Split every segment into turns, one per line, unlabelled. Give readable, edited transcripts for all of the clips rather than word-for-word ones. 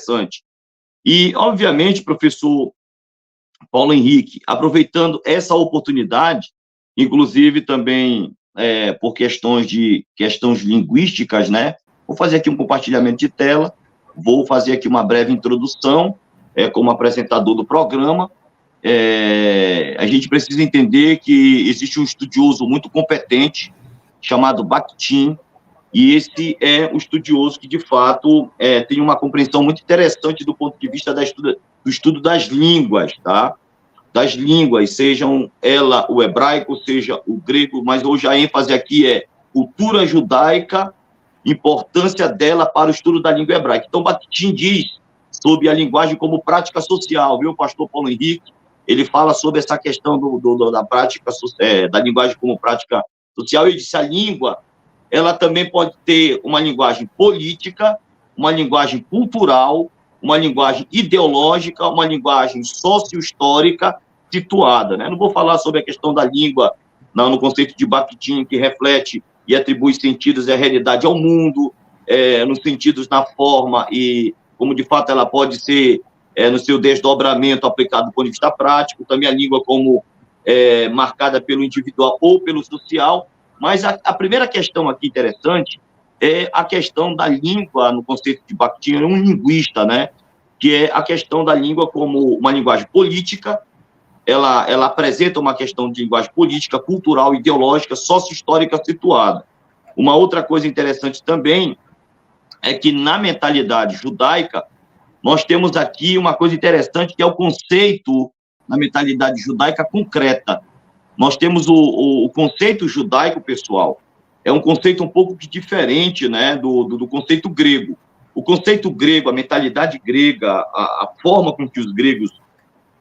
interessante. E, obviamente, professor Paulo Henrique, aproveitando essa oportunidade, inclusive também por questões linguísticas, né? Vou fazer aqui um compartilhamento de tela, vou fazer aqui uma breve introdução, como apresentador do programa. A gente precisa entender que existe um estudioso muito competente, chamado Bakhtin, e esse é um estudioso que, de fato, tem uma compreensão muito interessante do ponto de vista do estudo das línguas, tá? Das línguas, sejam ela o hebraico, seja o grego, mas hoje a ênfase aqui é cultura judaica, importância dela para o estudo da língua hebraica. Então, Bakhtin diz sobre a linguagem como prática social, viu, pastor Paulo Henrique? Ele fala sobre essa questão da prática, da linguagem como prática social. Ele disse a língua, ela também pode ter uma linguagem política, uma linguagem cultural, uma linguagem ideológica, uma linguagem socio-histórica situada, né? Não vou falar sobre a questão da língua no conceito de Bakhtin, que reflete e atribui sentidos e a realidade ao mundo, nos sentidos na forma e como de fato ela pode ser no seu desdobramento aplicado do ponto de vista prático, também a língua como marcada pelo individual ou pelo social. Mas a primeira questão aqui interessante é a questão da língua, no conceito de Bakhtin, um linguista, né? Que é a questão da língua como uma linguagem política, ela apresenta uma questão de linguagem política, cultural, ideológica, socio-histórica situada. Uma outra coisa interessante também é que na mentalidade judaica, nós temos aqui uma coisa interessante, que é o conceito, na mentalidade judaica, concreta. Nós temos o conceito judaico, pessoal, é um conceito um pouco diferente, né, do conceito grego. O conceito grego, a mentalidade grega, a forma com que os gregos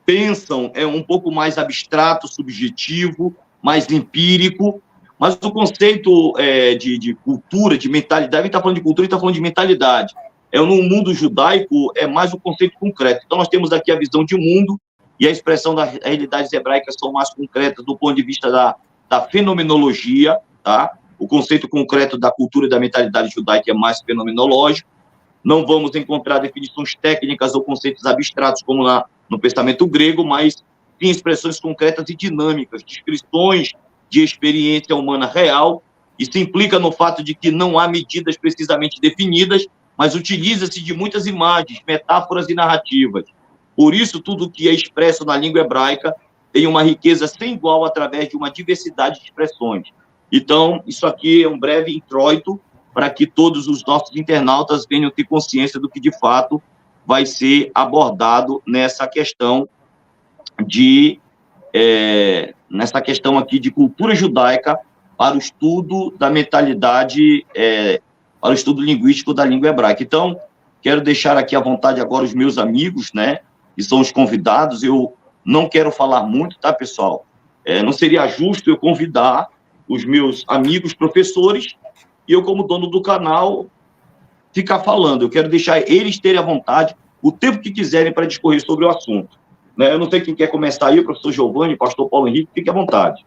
pensam é um pouco mais abstrato, subjetivo, mais empírico, mas o conceito de cultura, de mentalidade, a gente está falando de cultura e está falando de mentalidade. No mundo judaico, é mais o conceito concreto. Então, nós temos aqui a visão de mundo, e a expressão das realidades hebraicas são mais concretas do ponto de vista da fenomenologia, tá? O conceito concreto da cultura e da mentalidade judaica é mais fenomenológico. Não vamos encontrar definições técnicas ou conceitos abstratos como no pensamento grego, mas sim expressões concretas e dinâmicas, descrições de experiência humana real. Isso implica no fato de que não há medidas precisamente definidas, mas utiliza-se de muitas imagens, metáforas e narrativas. Por isso, tudo que é expresso na língua hebraica tem uma riqueza sem igual através de uma diversidade de expressões. Então, isso aqui é um breve introito para que todos os nossos internautas venham ter consciência do que, de fato, vai ser abordado nessa questão aqui de cultura judaica para o estudo da mentalidade, para o estudo linguístico da língua hebraica. Então, quero deixar aqui à vontade agora os meus amigos, né, que são os convidados. Eu não quero falar muito, tá, pessoal? Não seria justo eu convidar os meus amigos professores e eu, como dono do canal, ficar falando. Eu quero deixar eles terem à vontade o tempo que quiserem para discorrer sobre o assunto. Né? Eu não sei quem quer começar aí, o professor Giovanni, o pastor Paulo Henrique, fique à vontade.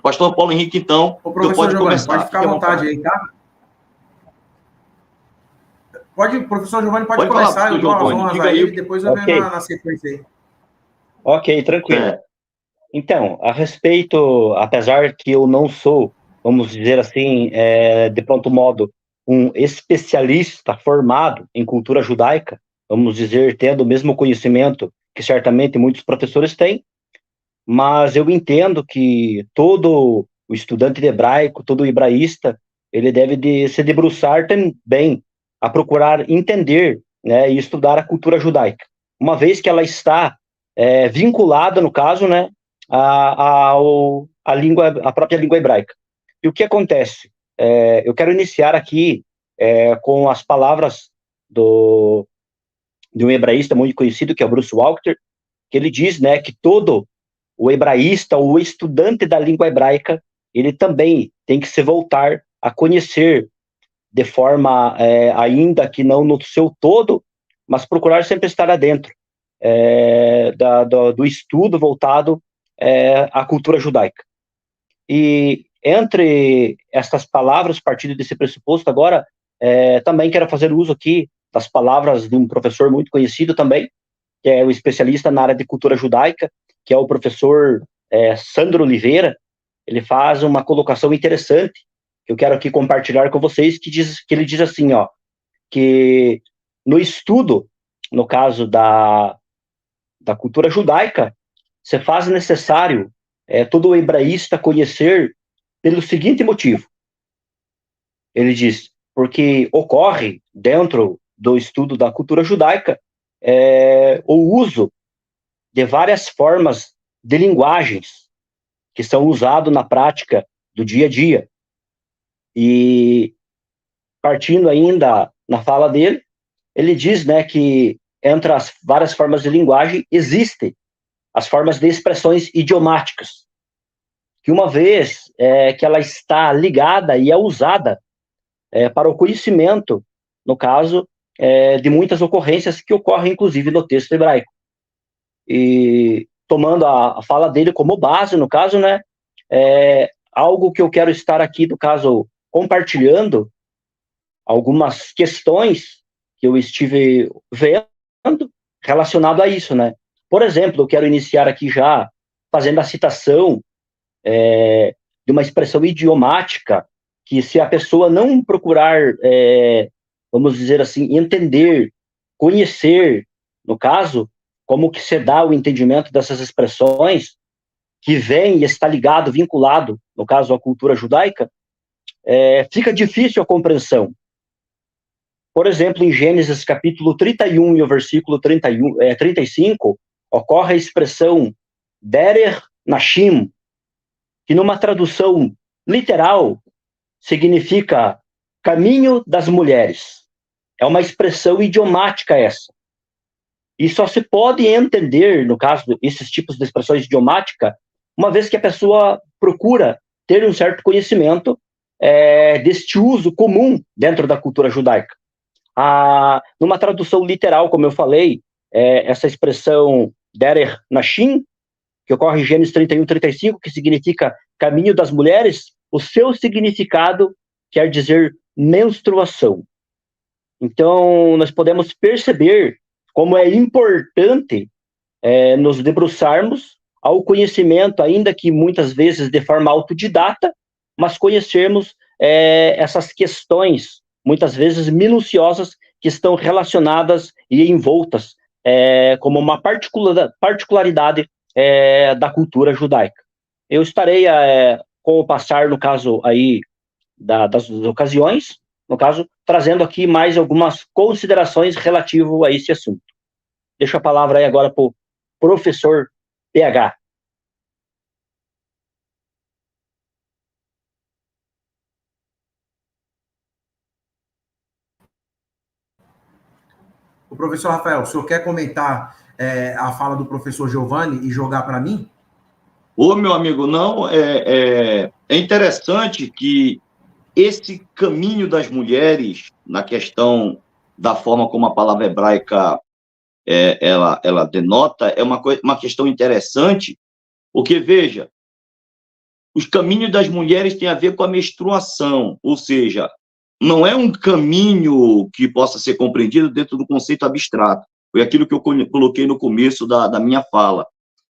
Pastor Paulo Henrique, então,
o professor
pode
Giovanni,
começar.
Pode ficar à vontade aí, tá? Professor Giovanni, pode começar,
falar,
eu dou as honras a ele, depois eu venho na sequência aí.
Ok, tranquilo. Então, a respeito, apesar que eu não sou, vamos dizer assim, de pronto modo, um especialista formado em cultura judaica, vamos dizer, tendo o mesmo conhecimento que certamente muitos professores têm, mas eu entendo que todo o estudante de hebraico, todo hebraísta, ele deve se debruçar também a procurar entender, né, e estudar a cultura judaica, uma vez que ela está vinculada, no caso, né, a própria língua hebraica. E o que acontece? Eu quero iniciar aqui com as palavras de um hebraísta muito conhecido, que é o Bruce Walker, que ele diz, né, que todo o hebraísta, o estudante da língua hebraica, ele também tem que se voltar a conhecer de forma, ainda que não no seu todo, mas procurar sempre estar adentro do estudo voltado à cultura judaica. E entre essas palavras, partindo desse pressuposto, agora, também quero fazer uso aqui das palavras de um professor muito conhecido também, que é o especialista na área de cultura judaica, que é o professor Sandro Oliveira. Ele faz uma colocação interessante, que eu quero aqui compartilhar com vocês, que ele diz assim, ó, que no estudo, no caso da cultura judaica, se faz necessário todo hebraísta conhecer pelo seguinte motivo. Ele diz, porque ocorre dentro do estudo da cultura judaica o uso de várias formas de linguagens que são usadas na prática do dia a dia. E, partindo ainda na fala dele, ele diz, né, que entre as várias formas de linguagem existem as formas de expressões idiomáticas, que uma vez que ela está ligada e é usada para o conhecimento, no caso, de muitas ocorrências que ocorrem, inclusive, no texto hebraico. E, tomando a fala dele como base, no caso, né, algo que eu quero estar aqui, no caso, compartilhando algumas questões que eu estive vendo relacionado a isso, né? Por exemplo, eu quero iniciar aqui já fazendo a citação de uma expressão idiomática que, se a pessoa não procurar, vamos dizer assim, entender, conhecer, no caso, como que se dá o entendimento dessas expressões, que vem e está ligado, vinculado, no caso, à cultura judaica, fica difícil a compreensão. Por exemplo, em Gênesis capítulo 31 e o versículo 35, ocorre a expressão Derer Nashim, que numa tradução literal significa caminho das mulheres. É uma expressão idiomática essa. E só se pode entender, no caso, esses tipos de expressões idiomáticas, uma vez que a pessoa procura ter um certo conhecimento deste uso comum dentro da cultura judaica. Numa tradução literal, como eu falei, essa expressão Derer Nashim, que ocorre em Gênesis 31, 35, que significa caminho das mulheres, o seu significado quer dizer menstruação. Então, nós podemos perceber como é importante nos debruçarmos ao conhecimento, ainda que muitas vezes de forma autodidata, mas conhecermos essas questões, muitas vezes minuciosas, que estão relacionadas e envoltas como uma particularidade da cultura judaica. Eu estarei, com o passar, no caso, aí, das ocasiões, no caso, trazendo aqui mais algumas considerações relativo a esse assunto. Deixo a palavra aí agora para o professor PH.
O professor Rafael, o senhor quer comentar a fala do professor Giovanni e jogar para mim?
Ô, meu amigo, não, é interessante que esse caminho das mulheres, na questão da forma como a palavra hebraica ela denota, é uma questão interessante, porque, veja, os caminhos das mulheres têm a ver com a menstruação, ou seja, não é um caminho que possa ser compreendido dentro do conceito abstrato. Foi aquilo que eu coloquei no começo da minha fala.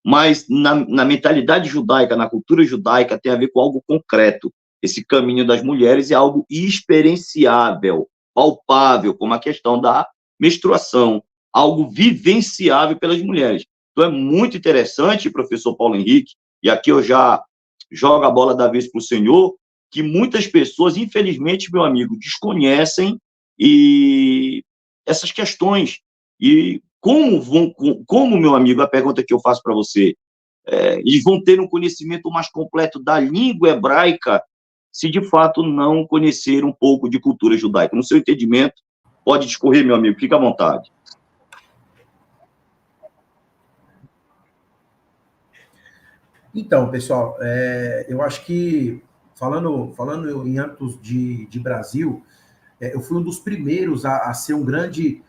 Mas na mentalidade judaica, na cultura judaica, tem a ver com algo concreto. Esse caminho das mulheres é algo experienciável, palpável, como a questão da menstruação, algo vivenciável pelas mulheres. Então, é muito interessante, professor Paulo Henrique, e aqui eu já jogo a bola da vez para o senhor, que muitas pessoas, infelizmente, meu amigo, desconhecem essas questões. E como, meu amigo, a pergunta que eu faço para você, eles vão ter um conhecimento mais completo da língua hebraica se, de fato, não conhecer um pouco de cultura judaica. No seu entendimento, pode discorrer, meu amigo, fica à vontade.
Então, pessoal, eu acho que, falando em âmbitos de Brasil, eu fui um dos primeiros a ser um grande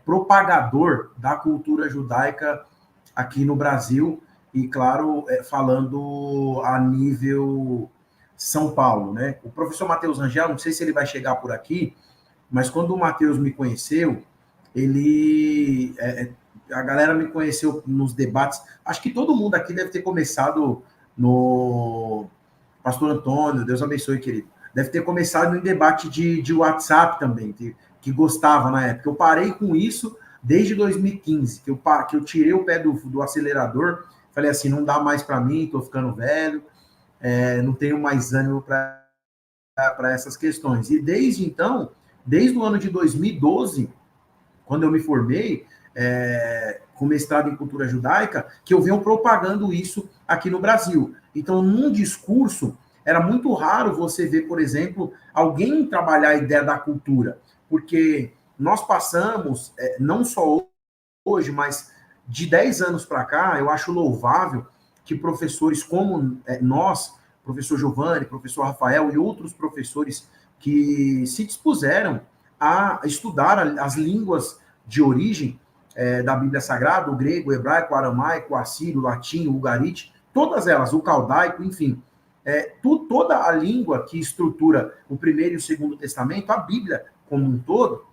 propagador da cultura judaica aqui no Brasil, e, claro, falando a nível São Paulo, né? O professor Matheus Rangel, não sei se ele vai chegar por aqui, mas quando o Matheus me conheceu, ele... a galera me conheceu nos debates. Acho que todo mundo aqui deve ter começado no... Pastor Antônio, Deus abençoe, querido. Deve ter começado em debate de WhatsApp também, que gostava na época. Eu parei com isso desde 2015, que eu tirei o pé do acelerador, falei assim, não dá mais para mim, estou ficando velho, não tenho mais ânimo para essas questões. E desde então, desde o ano de 2012, quando eu me formei, com mestrado em cultura judaica, que eu venho propagando isso aqui no Brasil. Então, num discurso, era muito raro você ver, por exemplo, alguém trabalhar a ideia da cultura, porque nós passamos, não só hoje, mas de 10 anos para cá, eu acho louvável que professores como nós, professor Giovanni, professor Rafael e outros professores que se dispuseram a estudar as línguas de origem da Bíblia Sagrada, o grego, o hebraico, o aramaico, o assírio, o latim, o ugarite, todas elas, o caldaico, enfim, toda a língua que estrutura o Primeiro e o Segundo Testamento, a Bíblia como um todo,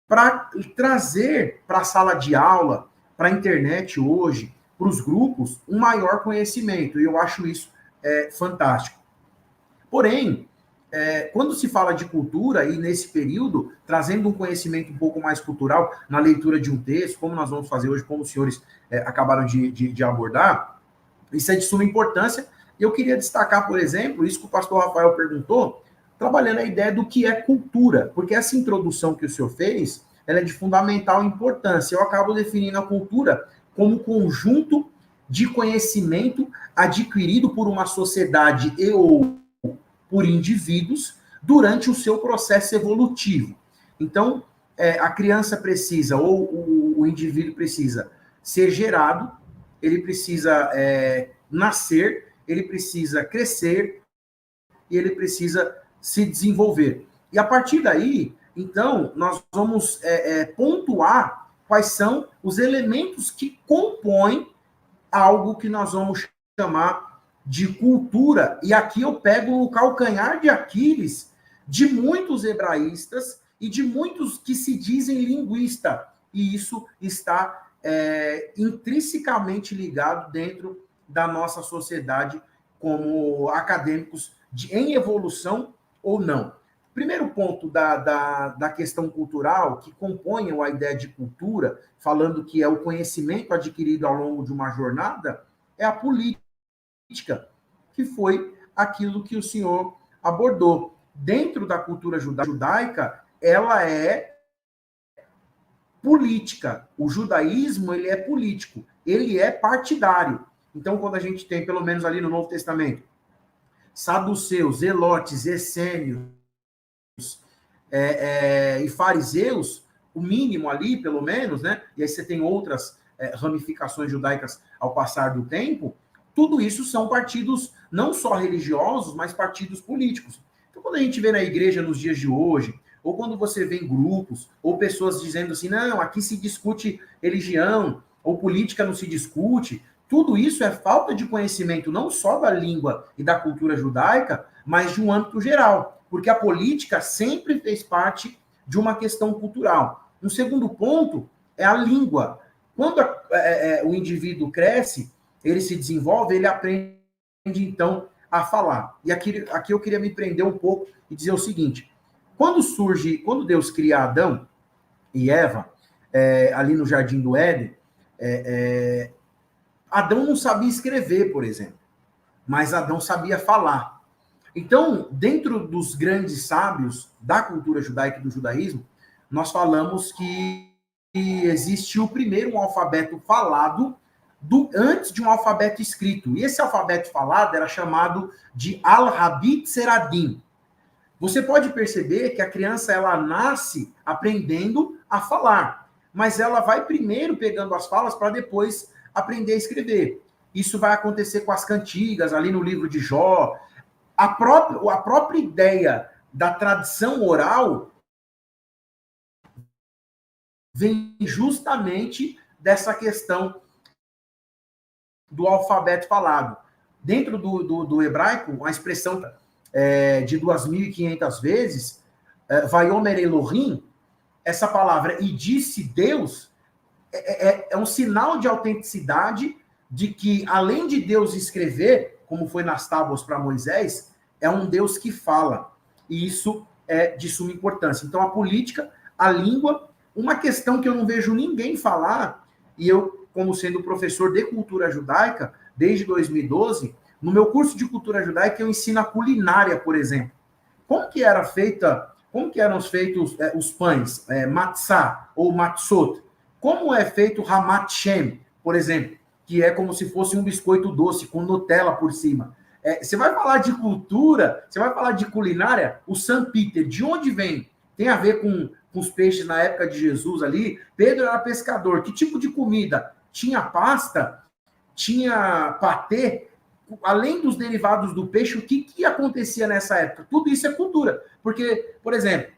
para trazer para a sala de aula, para a internet hoje, para os grupos, um maior conhecimento. E eu acho isso fantástico. Porém, quando se fala de cultura, e nesse período, trazendo um conhecimento um pouco mais cultural na leitura de um texto, como nós vamos fazer hoje, como os senhores acabaram de abordar, isso é de suma importância. Eu queria destacar, por exemplo, isso que o pastor Rafael perguntou, trabalhando a ideia do que é cultura, porque essa introdução que o senhor fez, ela é de fundamental importância. Eu acabo definindo a cultura como conjunto de conhecimento adquirido por uma sociedade ou por indivíduos durante o seu processo evolutivo. Então, a criança precisa, ou o indivíduo precisa ser gerado, ele precisa nascer, ele precisa crescer e ele precisa se desenvolver. E a partir daí, então, nós vamos pontuar quais são os elementos que compõem algo que nós vamos chamar de cultura. E aqui eu pego o calcanhar de Aquiles de muitos hebraístas e de muitos que se dizem linguistas. E isso está intrinsecamente ligado dentro da nossa sociedade como acadêmicos em evolução ou não. Primeiro ponto da questão cultural, que compõe a ideia de cultura, falando que é o conhecimento adquirido ao longo de uma jornada, é a política, que foi aquilo que o senhor abordou. Dentro da cultura judaica, ela é política. O judaísmo, ele é político, ele é partidário. Então, quando a gente tem, pelo menos ali no Novo Testamento, saduceus, zelotes, essênios e fariseus, o mínimo ali, pelo menos, né? E aí você tem outras ramificações judaicas ao passar do tempo, tudo isso são partidos não só religiosos, mas partidos políticos. Então, quando a gente vê na igreja nos dias de hoje, ou quando você vê em grupos, ou pessoas dizendo assim, não, aqui se discute religião, ou política não se discute, tudo isso é falta de conhecimento não só da língua e da cultura judaica, mas de um âmbito geral, porque a política sempre fez parte de uma questão cultural. Um segundo ponto é a língua. Quando o indivíduo cresce, ele se desenvolve, ele aprende, então, a falar. E aqui eu queria me prender um pouco e dizer o seguinte, quando Deus cria Adão e Eva, ali no Jardim do Éden, Adão não sabia escrever, por exemplo, mas Adão sabia falar. Então, dentro dos grandes sábios da cultura judaica e do judaísmo, nós falamos que existe o primeiro alfabeto falado antes de um alfabeto escrito. E esse alfabeto falado era chamado de Al-Habit Seradim. Você pode perceber que a criança ela nasce aprendendo a falar, mas ela vai primeiro pegando as falas para depois aprender a escrever. Isso vai acontecer com as cantigas, ali no livro de Jó. A própria ideia da tradição oral vem justamente dessa questão do alfabeto falado. Dentro do hebraico, a expressão de 2.500 vezes, Vaiomer Elohim, essa palavra, e disse Deus, é um sinal de autenticidade de que, além de Deus escrever, como foi nas tábuas para Moisés, é um Deus que fala. E isso é de suma importância. Então, a política, a língua, uma questão que eu não vejo ninguém falar, e eu, como sendo professor de cultura judaica, desde 2012, no meu curso de cultura judaica, eu ensino a culinária, por exemplo. Como que eram feitos os pães, matzah ou matzot? Como é feito Hamat Shem, por exemplo, que é como se fosse um biscoito doce com Nutella por cima. Você vai falar de cultura, você vai falar de culinária, o San Peter, de onde vem? Tem a ver com os peixes na época de Jesus ali. Pedro era pescador. Que tipo de comida? Tinha pasta? Tinha patê? Além dos derivados do peixe, o que acontecia nessa época? Tudo isso é cultura. Porque, por exemplo,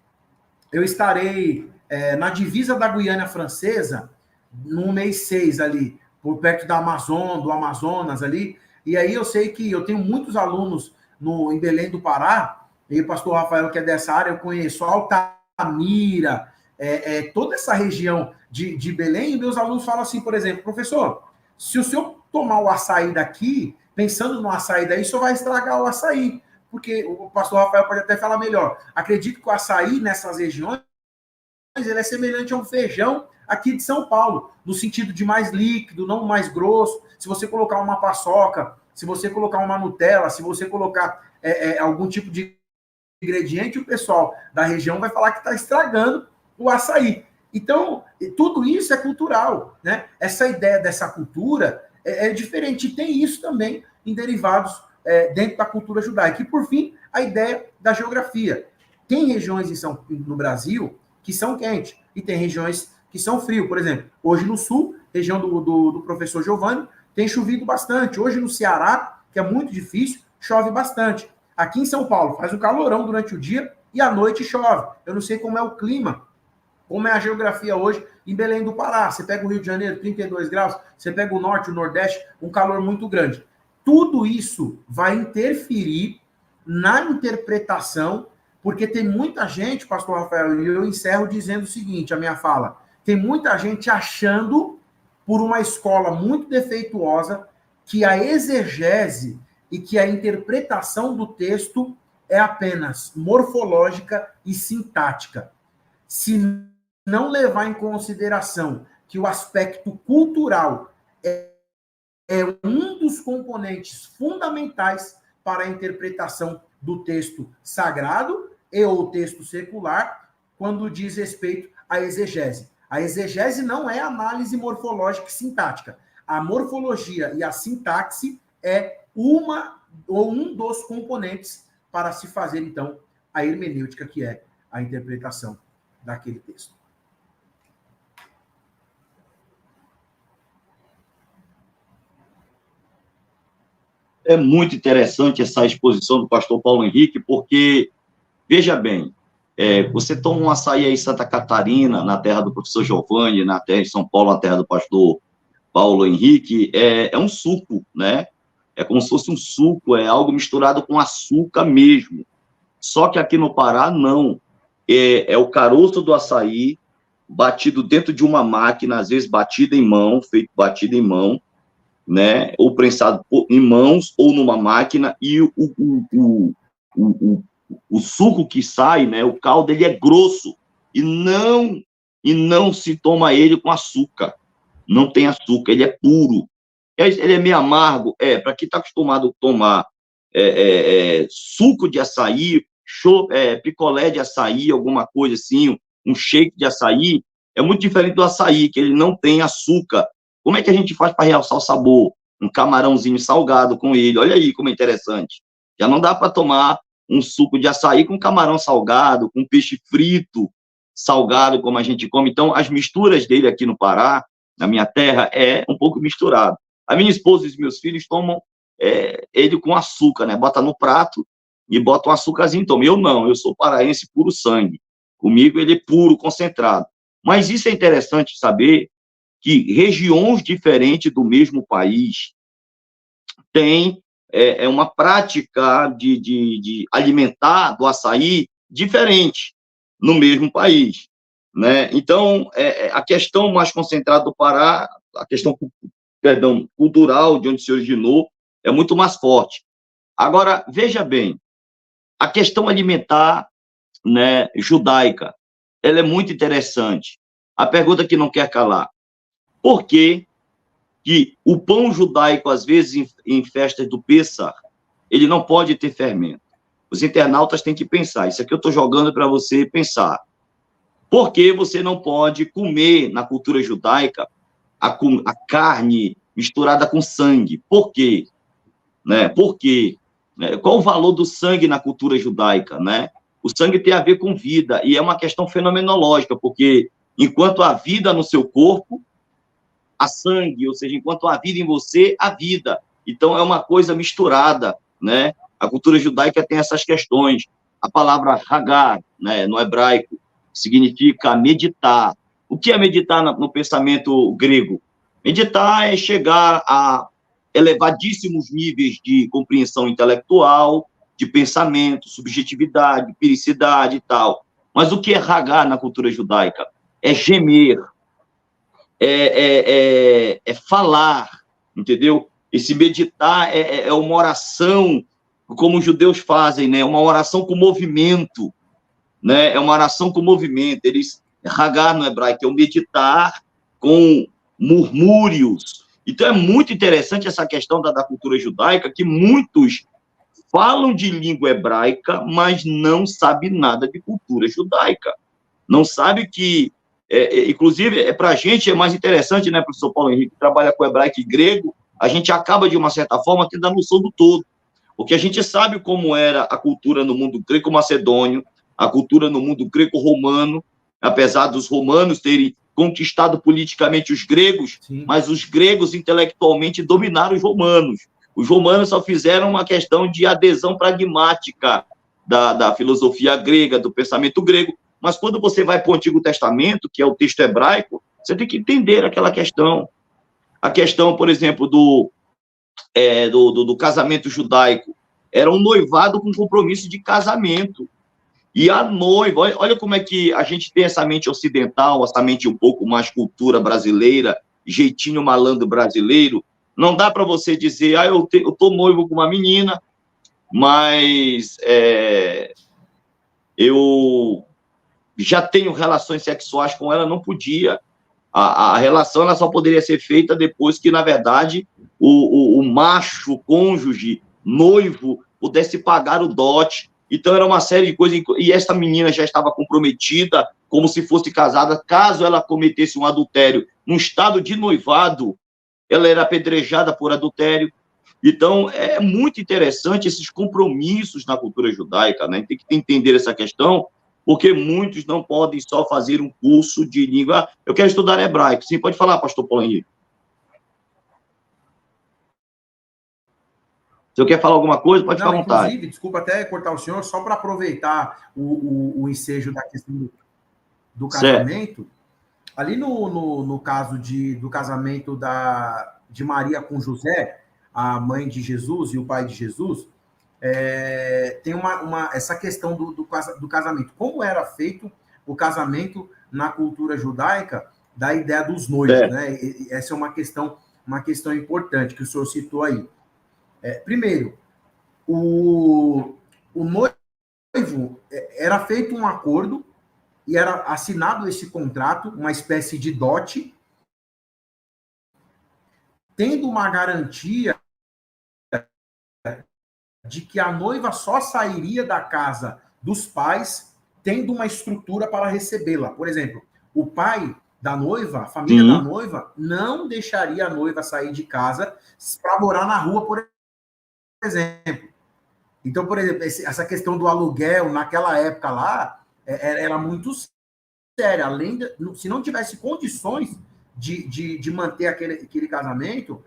eu estarei na divisa da Guiana Francesa, no mês 6 ali, por perto da do Amazonas ali, e aí eu sei que eu tenho muitos alunos em Belém do Pará, e o pastor Rafael, que é dessa área, eu conheço Altamira, toda essa região de Belém, e meus alunos falam assim, por exemplo, professor, se o senhor tomar o açaí daqui, pensando no açaí daí, o senhor vai estragar o açaí, porque o pastor Rafael pode até falar melhor. Acredito que o açaí nessas regiões, ele é semelhante a um feijão aqui de São Paulo, no sentido de mais líquido, não mais grosso. Se você colocar uma paçoca, se você colocar uma Nutella, se você colocar algum tipo de ingrediente, o pessoal da região vai falar que está estragando o açaí. Então, tudo isso é cultural, né? Essa ideia dessa cultura é diferente. E tem isso também em derivados dentro da cultura judaica. E, por fim, a ideia da geografia. Tem regiões no Brasil que são quentes e tem regiões que são frios. Por exemplo, hoje no sul, região do professor Giovanni, tem chovido bastante. Hoje no Ceará, que é muito difícil, chove bastante. Aqui em São Paulo faz um calorão durante o dia e à noite chove. Eu não sei como é o clima, como é a geografia hoje em Belém do Pará. Você pega o Rio de Janeiro, 32 graus, você pega o norte, o nordeste, um calor muito grande. Tudo isso vai interferir na interpretação, porque tem muita gente, pastor Rafael, e eu encerro dizendo o seguinte, a minha fala, tem muita gente achando, por uma escola muito defeituosa, que a exegese e que a interpretação do texto é apenas morfológica e sintática. Se não levar em consideração que o aspecto cultural é um dos componentes fundamentais para a interpretação do texto sagrado e ou texto secular, quando diz respeito à exegese. A exegese não é análise morfológica e sintática. A morfologia e a sintaxe é um dos componentes para se fazer, então, a hermenêutica, que é a interpretação daquele texto.
É muito interessante essa exposição do pastor Paulo Henrique, porque, veja bem, você toma um açaí aí em Santa Catarina, na terra do professor Giovanni, na terra de São Paulo, na terra do pastor Paulo Henrique, é um suco, né? É como se fosse um suco, é algo misturado com açúcar mesmo. Só que aqui no Pará, não. É o caroço do açaí, batido dentro de uma máquina, às vezes batido em mão, né? Ou prensado em mãos ou numa máquina, e o suco que sai, né? O caldo, ele é grosso, e não se toma ele com açúcar. Não tem açúcar, ele é puro. Ele é meio amargo, para quem está acostumado a tomar suco de açaí, picolé de açaí, alguma coisa assim, um shake de açaí, é muito diferente do açaí, que ele não tem açúcar. Como é que a gente faz para realçar o sabor? Um camarãozinho salgado com ele, olha aí como é interessante. Já não dá para tomar um suco de açaí com camarão salgado, com peixe frito salgado, como a gente come. Então, as misturas dele aqui no Pará, na minha terra, é um pouco misturado. A minha esposa e os meus filhos tomam ele com açúcar, né? Bota no prato e bota um açúcarzinho. Então, eu não, eu sou paraense puro sangue. Comigo ele é puro, concentrado. Mas isso é interessante saber, que regiões diferentes do mesmo país têm uma prática de alimentar do açaí diferente. no mesmo país, né? Então, a questão mais concentrada do Pará, a questão, perdão, cultural, de onde se originou, é muito mais forte. Agora, veja bem, a questão alimentar, né, judaica, ela é muito interessante. A pergunta que não quer calar: por que o pão judaico, às vezes, em festas do Pêssar, ele não pode ter fermento? Os internautas têm que pensar. Isso aqui eu estou jogando para você pensar. Por que você não pode comer, na cultura judaica, a carne misturada com sangue? Por quê? Né? Por quê? Qual o valor do sangue na cultura judaica, né? O sangue tem a ver com vida, e é uma questão fenomenológica, porque enquanto há vida no seu corpo, há sangue, ou seja, enquanto há vida em você, há vida. Então, é uma coisa misturada, né? A cultura judaica tem essas questões. A palavra hagar, né, no hebraico, significa meditar. O que é meditar no pensamento grego? Meditar é chegar a elevadíssimos níveis de compreensão intelectual, de pensamento, subjetividade, pericidade e tal. Mas o que é hagar na cultura judaica? É gemer, é falar, entendeu? Esse meditar é uma oração, como os judeus fazem, né? Uma oração com movimento, né? É uma oração com movimento. Eles, hagar no hebraico, é o meditar com murmúrios. Então, é muito interessante essa questão da cultura judaica, que muitos falam de língua hebraica, mas não sabem nada de cultura judaica. Não sabe que, inclusive, para a gente é mais interessante, né, professor Paulo Henrique, que trabalha com hebraico e grego, a gente acaba, de uma certa forma, tendo a noção do todo. Porque a gente sabe como era a cultura no mundo greco-macedônio, a cultura no mundo greco-romano, apesar dos romanos terem conquistado politicamente os gregos, sim, mas os gregos intelectualmente dominaram os romanos. Os romanos só fizeram uma questão de adesão pragmática da filosofia grega, do pensamento grego, mas quando você vai para o Antigo Testamento, que é o texto hebraico, você tem que entender aquela questão. A questão, por exemplo, do casamento judaico. Era um noivado com compromisso de casamento. E a noiva, olha como é que a gente tem essa mente ocidental, essa mente um pouco mais cultura brasileira, jeitinho malandro brasileiro. Não dá para você dizer, eu estou noivo com uma menina, mas eu já tenho relações sexuais com ela, não podia. A relação ela só poderia ser feita depois que, na verdade, o macho, o cônjuge, noivo, pudesse pagar o dote. Então, era uma série de coisas, e essa menina já estava comprometida, como se fosse casada. Caso ela cometesse um adultério num estado de noivado, ela era apedrejada por adultério. Então, é muito interessante esses compromissos na cultura judaica, né? Tem que entender essa questão, porque muitos não podem só fazer um curso de língua. Eu quero estudar hebraico. Sim, pode falar, pastor Paulo Henrique. Se eu quer falar alguma coisa, pode ficar à vontade.
Inclusive, desculpa até cortar o senhor, só para aproveitar o ensejo da questão do casamento. Certo. Ali no caso do casamento de Maria com José, a mãe de Jesus e o pai de Jesus, tem essa questão do casamento. Como era feito o casamento na cultura judaica, da ideia dos noivos, né? Essa é uma questão importante que o senhor citou aí. Primeiro, o noivo era feito um acordo e era assinado esse contrato, uma espécie de dote, tendo uma garantia de que a noiva só sairia da casa dos pais tendo uma estrutura para recebê-la. Por exemplo, o pai da noiva, a família da noiva, não deixaria a noiva sair de casa para morar na rua, por exemplo. Então, por exemplo, essa questão do aluguel, naquela época lá, era muito séria. Se não tivesse condições de manter aquele casamento,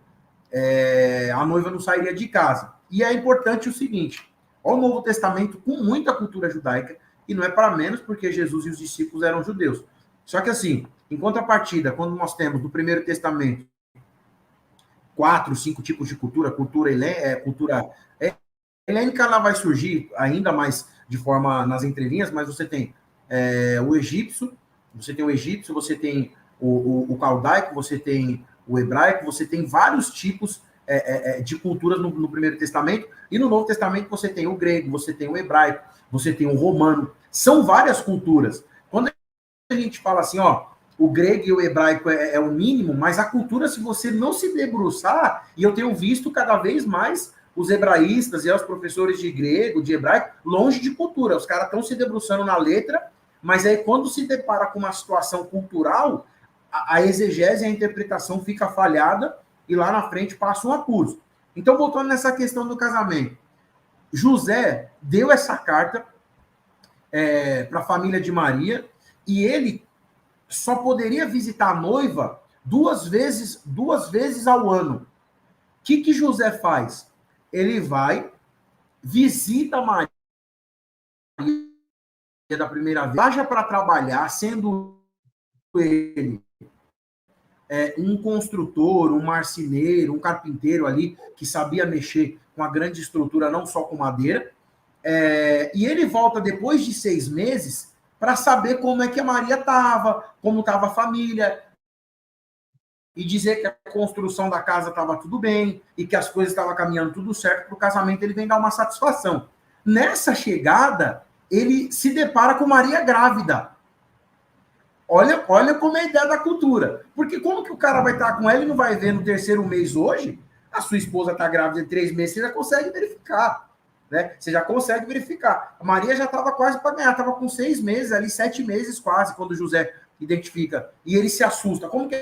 a noiva não sairia de casa. E é importante o seguinte, o Novo Testamento com muita cultura judaica, e não é para menos porque Jesus e os discípulos eram judeus. Só que assim, em contrapartida, quando nós temos no Primeiro Testamento 4, 5 tipos de cultura helênica, ela vai surgir ainda mais de forma nas entrelinhas, mas você tem o egípcio, você tem o caldaico, você tem o hebraico, você tem vários tipos de culturas no Primeiro Testamento, e no Novo Testamento você tem o grego, você tem o hebraico, você tem o romano, são várias culturas. Quando a gente fala assim, ó, o grego e o hebraico é o mínimo, mas a cultura, se você não se debruçar, e eu tenho visto cada vez mais os hebraístas e os professores de grego, de hebraico, longe de cultura, os caras estão se debruçando na letra, mas aí quando se depara com uma situação cultural, a exegese e a interpretação fica falhada, e lá na frente passa um acuso. Então, voltando nessa questão do casamento, José deu essa carta para a família de Maria, e ele só poderia visitar a noiva duas vezes ao ano. O que José faz? Ele vai, visita Maria da primeira vez, viaja para trabalhar, sendo ele um construtor, um marceneiro, um carpinteiro ali, que sabia mexer com a grande estrutura, não só com madeira, e ele volta depois de 6 meses para saber como é que a Maria estava, como estava a família, e dizer que a construção da casa estava tudo bem, e que as coisas estavam caminhando tudo certo para o casamento, ele vem dar uma satisfação. Nessa chegada, ele se depara com Maria grávida. Olha como é a ideia da cultura. Porque como que o cara vai estar com ela e não vai ver no 3º mês hoje? A sua esposa está grávida de 3 meses, você já consegue verificar. Né? Você já consegue verificar. A Maria já estava quase para ganhar, estava com 6 meses ali, 7 meses quase, quando José identifica. E ele se assusta. Como que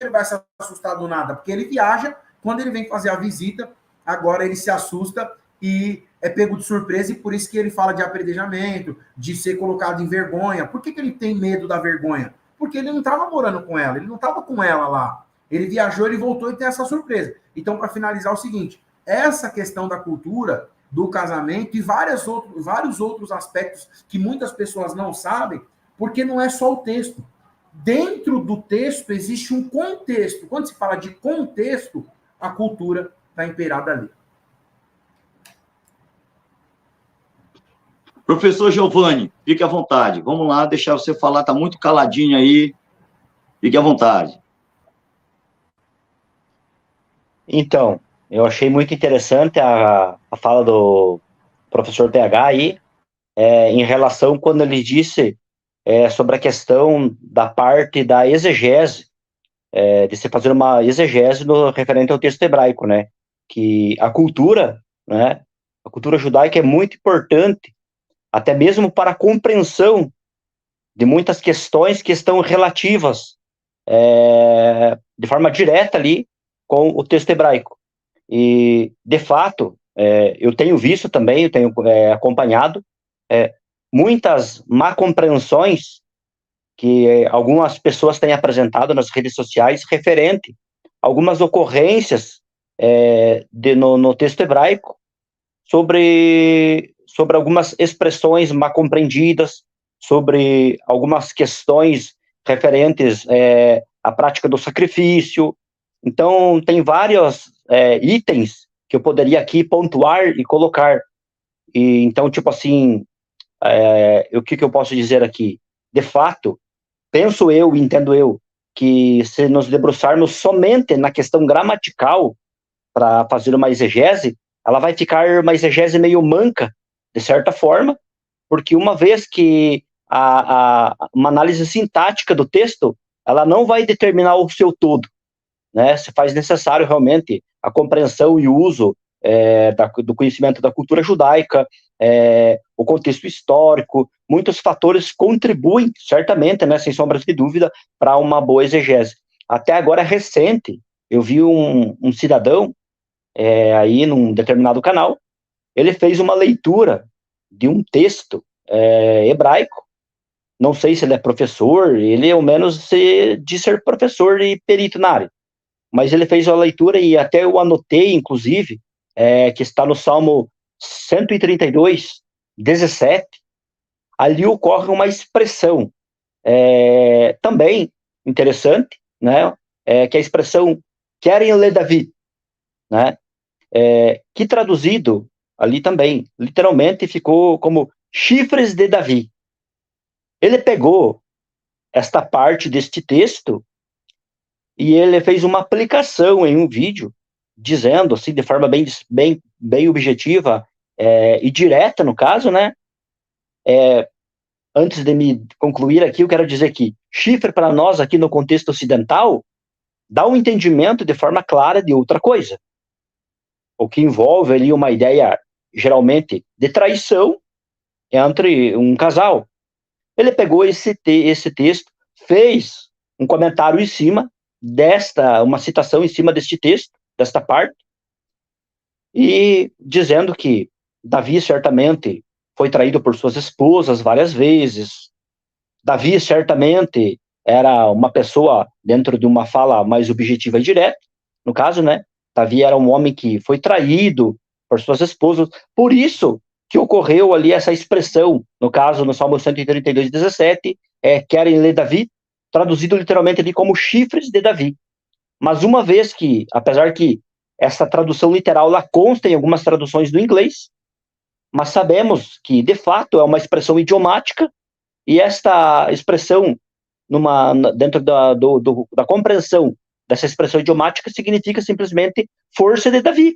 ele vai se assustar do nada? Porque ele viaja, quando ele vem fazer a visita, agora ele se assusta e é pego de surpresa, e por isso que ele fala de apredejamento, de ser colocado em vergonha. Por que ele tem medo da vergonha? Porque ele não estava morando com ela, ele não estava com ela lá. Ele viajou, ele voltou e tem essa surpresa. Então, para finalizar, é o seguinte, essa questão da cultura, do casamento e vários outros aspectos que muitas pessoas não sabem, porque não é só o texto. Dentro do texto existe um contexto. Quando se fala de contexto, a cultura está imperada ali.
Professor Giovanni, fique à vontade. Vamos lá, deixar você falar, está muito caladinho aí. Fique à vontade.
Então, eu achei muito interessante a fala do professor PH aí, em relação quando ele disse sobre a questão da parte da exegese, de se fazer uma exegese no referente ao texto hebraico, né? Que a cultura, né? A cultura judaica é muito importante, até mesmo para a compreensão de muitas questões que estão relativas de forma direta ali com o texto hebraico. E, de fato, eu tenho visto também, eu tenho acompanhado muitas má compreensões que algumas pessoas têm apresentado nas redes sociais referente a algumas ocorrências no texto hebraico sobre algumas expressões mal compreendidas, sobre algumas questões referentes à prática do sacrifício. Então, tem vários itens que eu poderia aqui pontuar e colocar. E, então, tipo assim, o que eu posso dizer aqui? De fato, penso eu, entendo eu, que se nos debruçarmos somente na questão gramatical para fazer uma exegese, ela vai ficar uma exegese meio manca, de certa forma, porque uma vez que uma análise sintática do texto, ela não vai determinar o seu todo, né? Se faz necessário realmente a compreensão e o uso do conhecimento da cultura judaica, o contexto histórico, muitos fatores contribuem, certamente, né, sem sombras de dúvida, para uma boa exegese. Até agora, recente, eu vi um cidadão aí num determinado canal, ele fez uma leitura de um texto hebraico, não sei se ele é professor, ele ao menos de ser professor e perito na área, mas ele fez a leitura e até eu anotei, inclusive, que está no Salmo 132, 17, ali ocorre uma expressão também interessante, né, que é a expressão querem ler Davi, né, que traduzido ali também, literalmente ficou como chifres de Davi, Ele pegou esta parte deste texto e ele fez uma aplicação em um vídeo, dizendo, assim, de forma bem objetiva e direta, no caso, né? Antes de me concluir aqui, eu quero dizer que chifre, para nós, aqui no contexto ocidental, dá um entendimento de forma clara de outra coisa, o que envolve ali uma ideia, geralmente, de traição entre um casal. Ele pegou esse texto, fez um comentário em cima uma citação em cima deste texto, desta parte, e dizendo que Davi certamente foi traído por suas esposas várias vezes. Davi certamente era uma pessoa, dentro de uma fala mais objetiva e direta, no caso, né? Davi era um homem que foi traído por suas esposas, por isso que ocorreu ali essa expressão, no caso, no Salmo 132, 17, querem ler Davi, traduzido literalmente ali como chifres de Davi. Mas uma vez que, apesar que essa tradução literal lá consta em algumas traduções do inglês, mas sabemos que, de fato, é uma expressão idiomática, e esta expressão, dentro da compreensão dessa expressão idiomática, significa simplesmente força de Davi.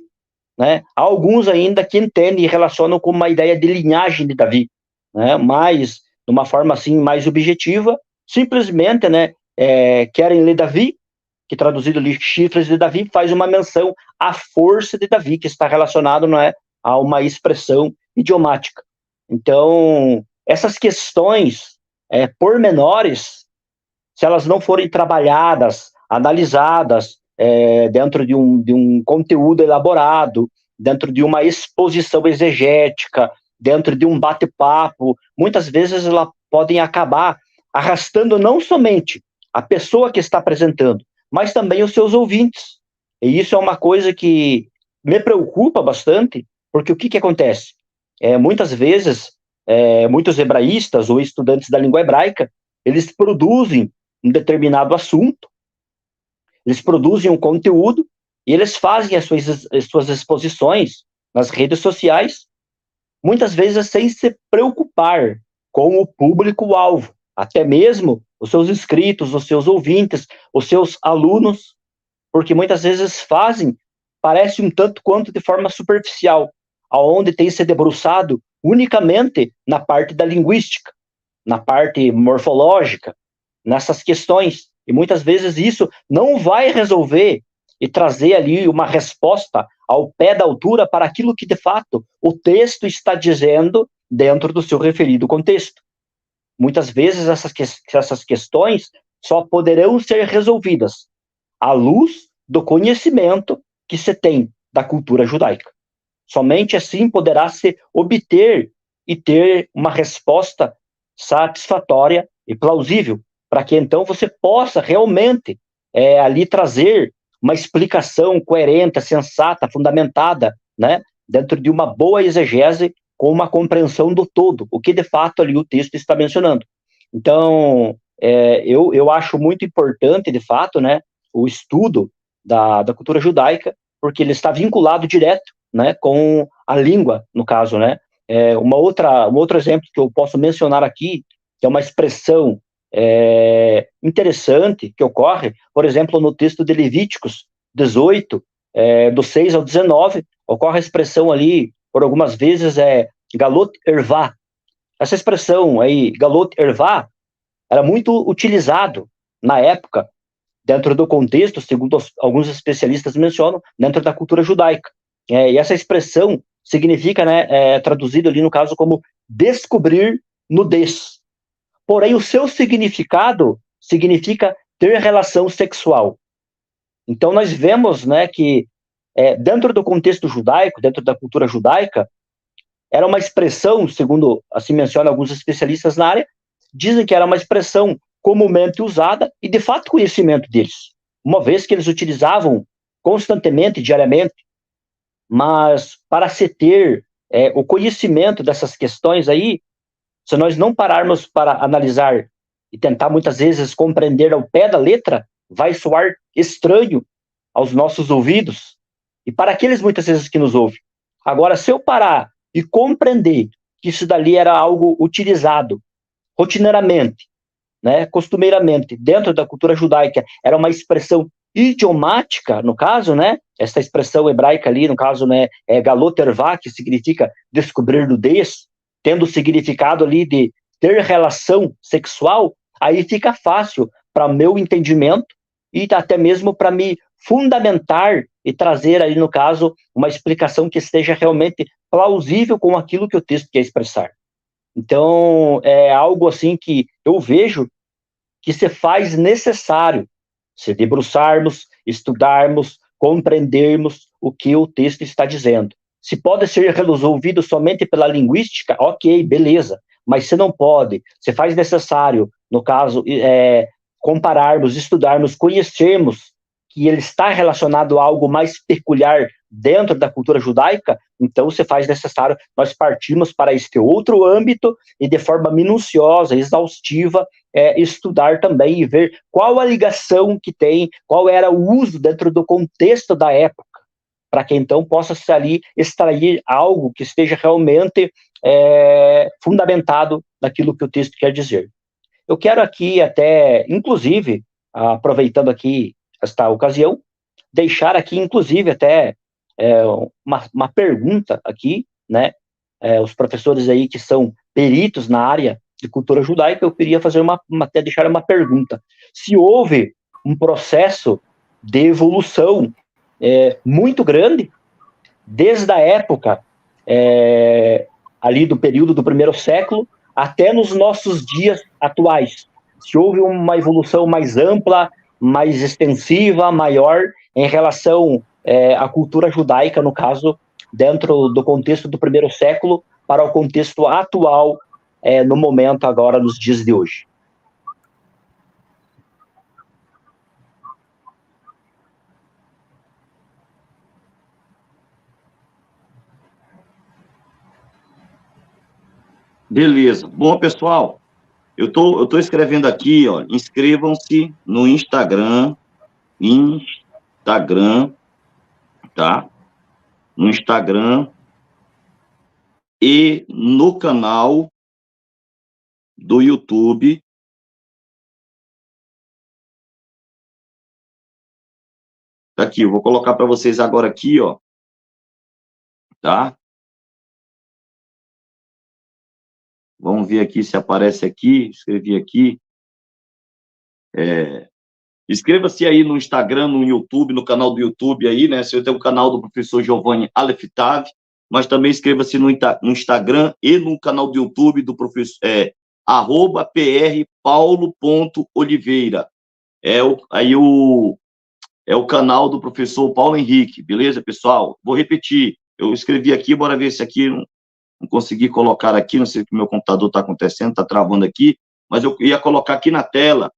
Né? Há alguns ainda que entendem e relacionam com uma ideia de linhagem de Davi, né? Mas, de uma forma assim, mais objetiva, simplesmente, né, querem ler Davi, que traduzido ali, chifres de Davi, faz uma menção à força de Davi, que está relacionado, não é, a uma expressão idiomática. Então, essas questões pormenores, se elas não forem trabalhadas, analisadas, dentro de um conteúdo elaborado, dentro de uma exposição exegética, dentro de um bate-papo, muitas vezes elas podem acabar arrastando não somente a pessoa que está apresentando, mas também os seus ouvintes. E isso é uma coisa que me preocupa bastante, porque o que acontece? Muitas vezes, muitos hebraístas ou estudantes da língua hebraica, eles produzem um determinado assunto, eles produzem um conteúdo e eles fazem as suas exposições nas redes sociais, muitas vezes sem se preocupar com o público-alvo, até mesmo os seus inscritos, os seus ouvintes, os seus alunos, porque muitas vezes parece um tanto quanto de forma superficial, aonde tem se debruçado unicamente na parte da linguística, na parte morfológica, nessas questões. E muitas vezes isso não vai resolver e trazer ali uma resposta ao pé da altura para aquilo que, de fato, o texto está dizendo dentro do seu referido contexto. Muitas vezes essas questões só poderão ser resolvidas à luz do conhecimento que se tem da cultura judaica. Somente assim poderá se obter e ter uma resposta satisfatória e plausível, para que então você possa realmente ali trazer uma explicação coerente, sensata, fundamentada, né, dentro de uma boa exegese, com uma compreensão do todo, o que de fato ali o texto está mencionando. Então, eu acho muito importante, de fato, né, o estudo da cultura judaica, porque ele está vinculado direto, né, com a língua, no caso, né. Um outro exemplo que eu posso mencionar aqui, que é uma expressão interessante que ocorre, por exemplo, no texto de Levíticos 18, do 6 ao 19, ocorre a expressão ali, por algumas vezes, galot ervá. Essa expressão aí, galot ervá, era muito utilizado na época, dentro do contexto, segundo alguns especialistas mencionam, dentro da cultura judaica. E essa expressão significa, né, traduzido ali no caso como descobrir nudez. Porém, o seu significado significa ter relação sexual. Então, nós vemos, né, que dentro do contexto judaico, dentro da cultura judaica, era uma expressão, segundo assim mencionam alguns especialistas na área, dizem que era uma expressão comumente usada e, de fato, conhecimento deles, uma vez que eles utilizavam constantemente, diariamente. Mas, para se ter o conhecimento dessas questões aí, se nós não pararmos para analisar e tentar, muitas vezes, compreender ao pé da letra, vai soar estranho aos nossos ouvidos e para aqueles, muitas vezes, que nos ouvem. Agora, se eu parar e compreender que isso dali era algo utilizado rotineiramente, né, costumeiramente, dentro da cultura judaica, era uma expressão idiomática, no caso, né, essa expressão hebraica ali, no caso, né, é galot ervah, que significa descobrir nudez, tendo o significado ali de ter relação sexual, aí fica fácil para meu entendimento e até mesmo para me fundamentar e trazer aí, no caso, uma explicação que esteja realmente plausível com aquilo que o texto quer expressar. Então, é algo assim que eu vejo que se faz necessário se debruçarmos, estudarmos, compreendermos o que o texto está dizendo. Se pode ser resolvido somente pela linguística, ok, beleza, mas se não pode, se faz necessário, no caso, compararmos, estudarmos, conhecermos que ele está relacionado a algo mais peculiar dentro da cultura judaica, então se faz necessário nós partirmos para este outro âmbito e de forma minuciosa, exaustiva, estudar também e ver qual a ligação que tem, qual era o uso dentro do contexto da época, para que então possa se ali extrair algo que esteja realmente fundamentado naquilo que o texto quer dizer. Eu quero aqui até, inclusive, aproveitando aqui esta ocasião, deixar aqui, inclusive, até uma pergunta aqui, né? Os professores aí que são peritos na área de cultura judaica, eu queria fazer até deixar uma pergunta. Se houve um processo de evolução muito grande, desde a época ali do período do primeiro século até nos nossos dias atuais, se houve uma evolução mais ampla, mais extensiva, maior, em relação à cultura judaica, no caso, dentro do contexto do primeiro século, para o contexto atual, no momento agora, nos dias de hoje.
Beleza. Bom, pessoal, eu tô escrevendo aqui, ó, inscrevam-se no Instagram, tá? No Instagram e no canal do YouTube. Tá aqui, eu vou colocar para vocês agora aqui, ó, tá? Vamos ver aqui se aparece aqui, escrevi aqui. Inscreva-se aí no Instagram, no YouTube, no canal do YouTube aí, né? Você tem o canal do professor Giovanni Aleph Tav, mas também inscreva-se no Instagram e no canal do YouTube do professor, @prpaulo.oliveira. É o canal do professor Paulo Henrique, beleza, pessoal? Vou repetir, eu escrevi aqui, bora ver se aqui não consegui colocar aqui, não sei o que meu computador está acontecendo, está travando aqui, mas eu ia colocar aqui na tela,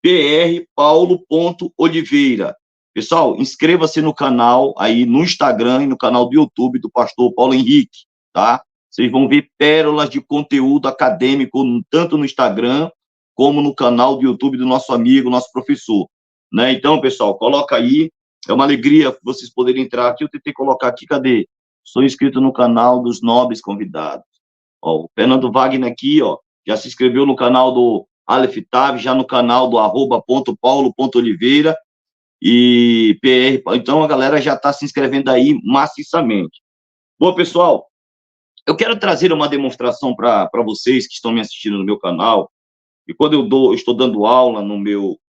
@prpaulo.oliveira. Pessoal, inscreva-se no canal aí no Instagram e no canal do YouTube do pastor Paulo Henrique, tá? Vocês vão ver pérolas de conteúdo acadêmico, tanto no Instagram como no canal do YouTube do nosso amigo, nosso professor, né? Então, pessoal, coloca aí, é uma alegria vocês poderem entrar aqui, eu tentei colocar aqui, cadê? Sou inscrito no canal dos nobres convidados. Ó, o Fernando Wagner aqui, ó, já se inscreveu no canal do Aleph Tav, já no canal do @paulo.oliveira e PR. Então, a galera já está se inscrevendo aí maciçamente. Bom, pessoal, eu quero trazer uma demonstração para vocês que estão me assistindo no meu canal. E quando eu estou dando aula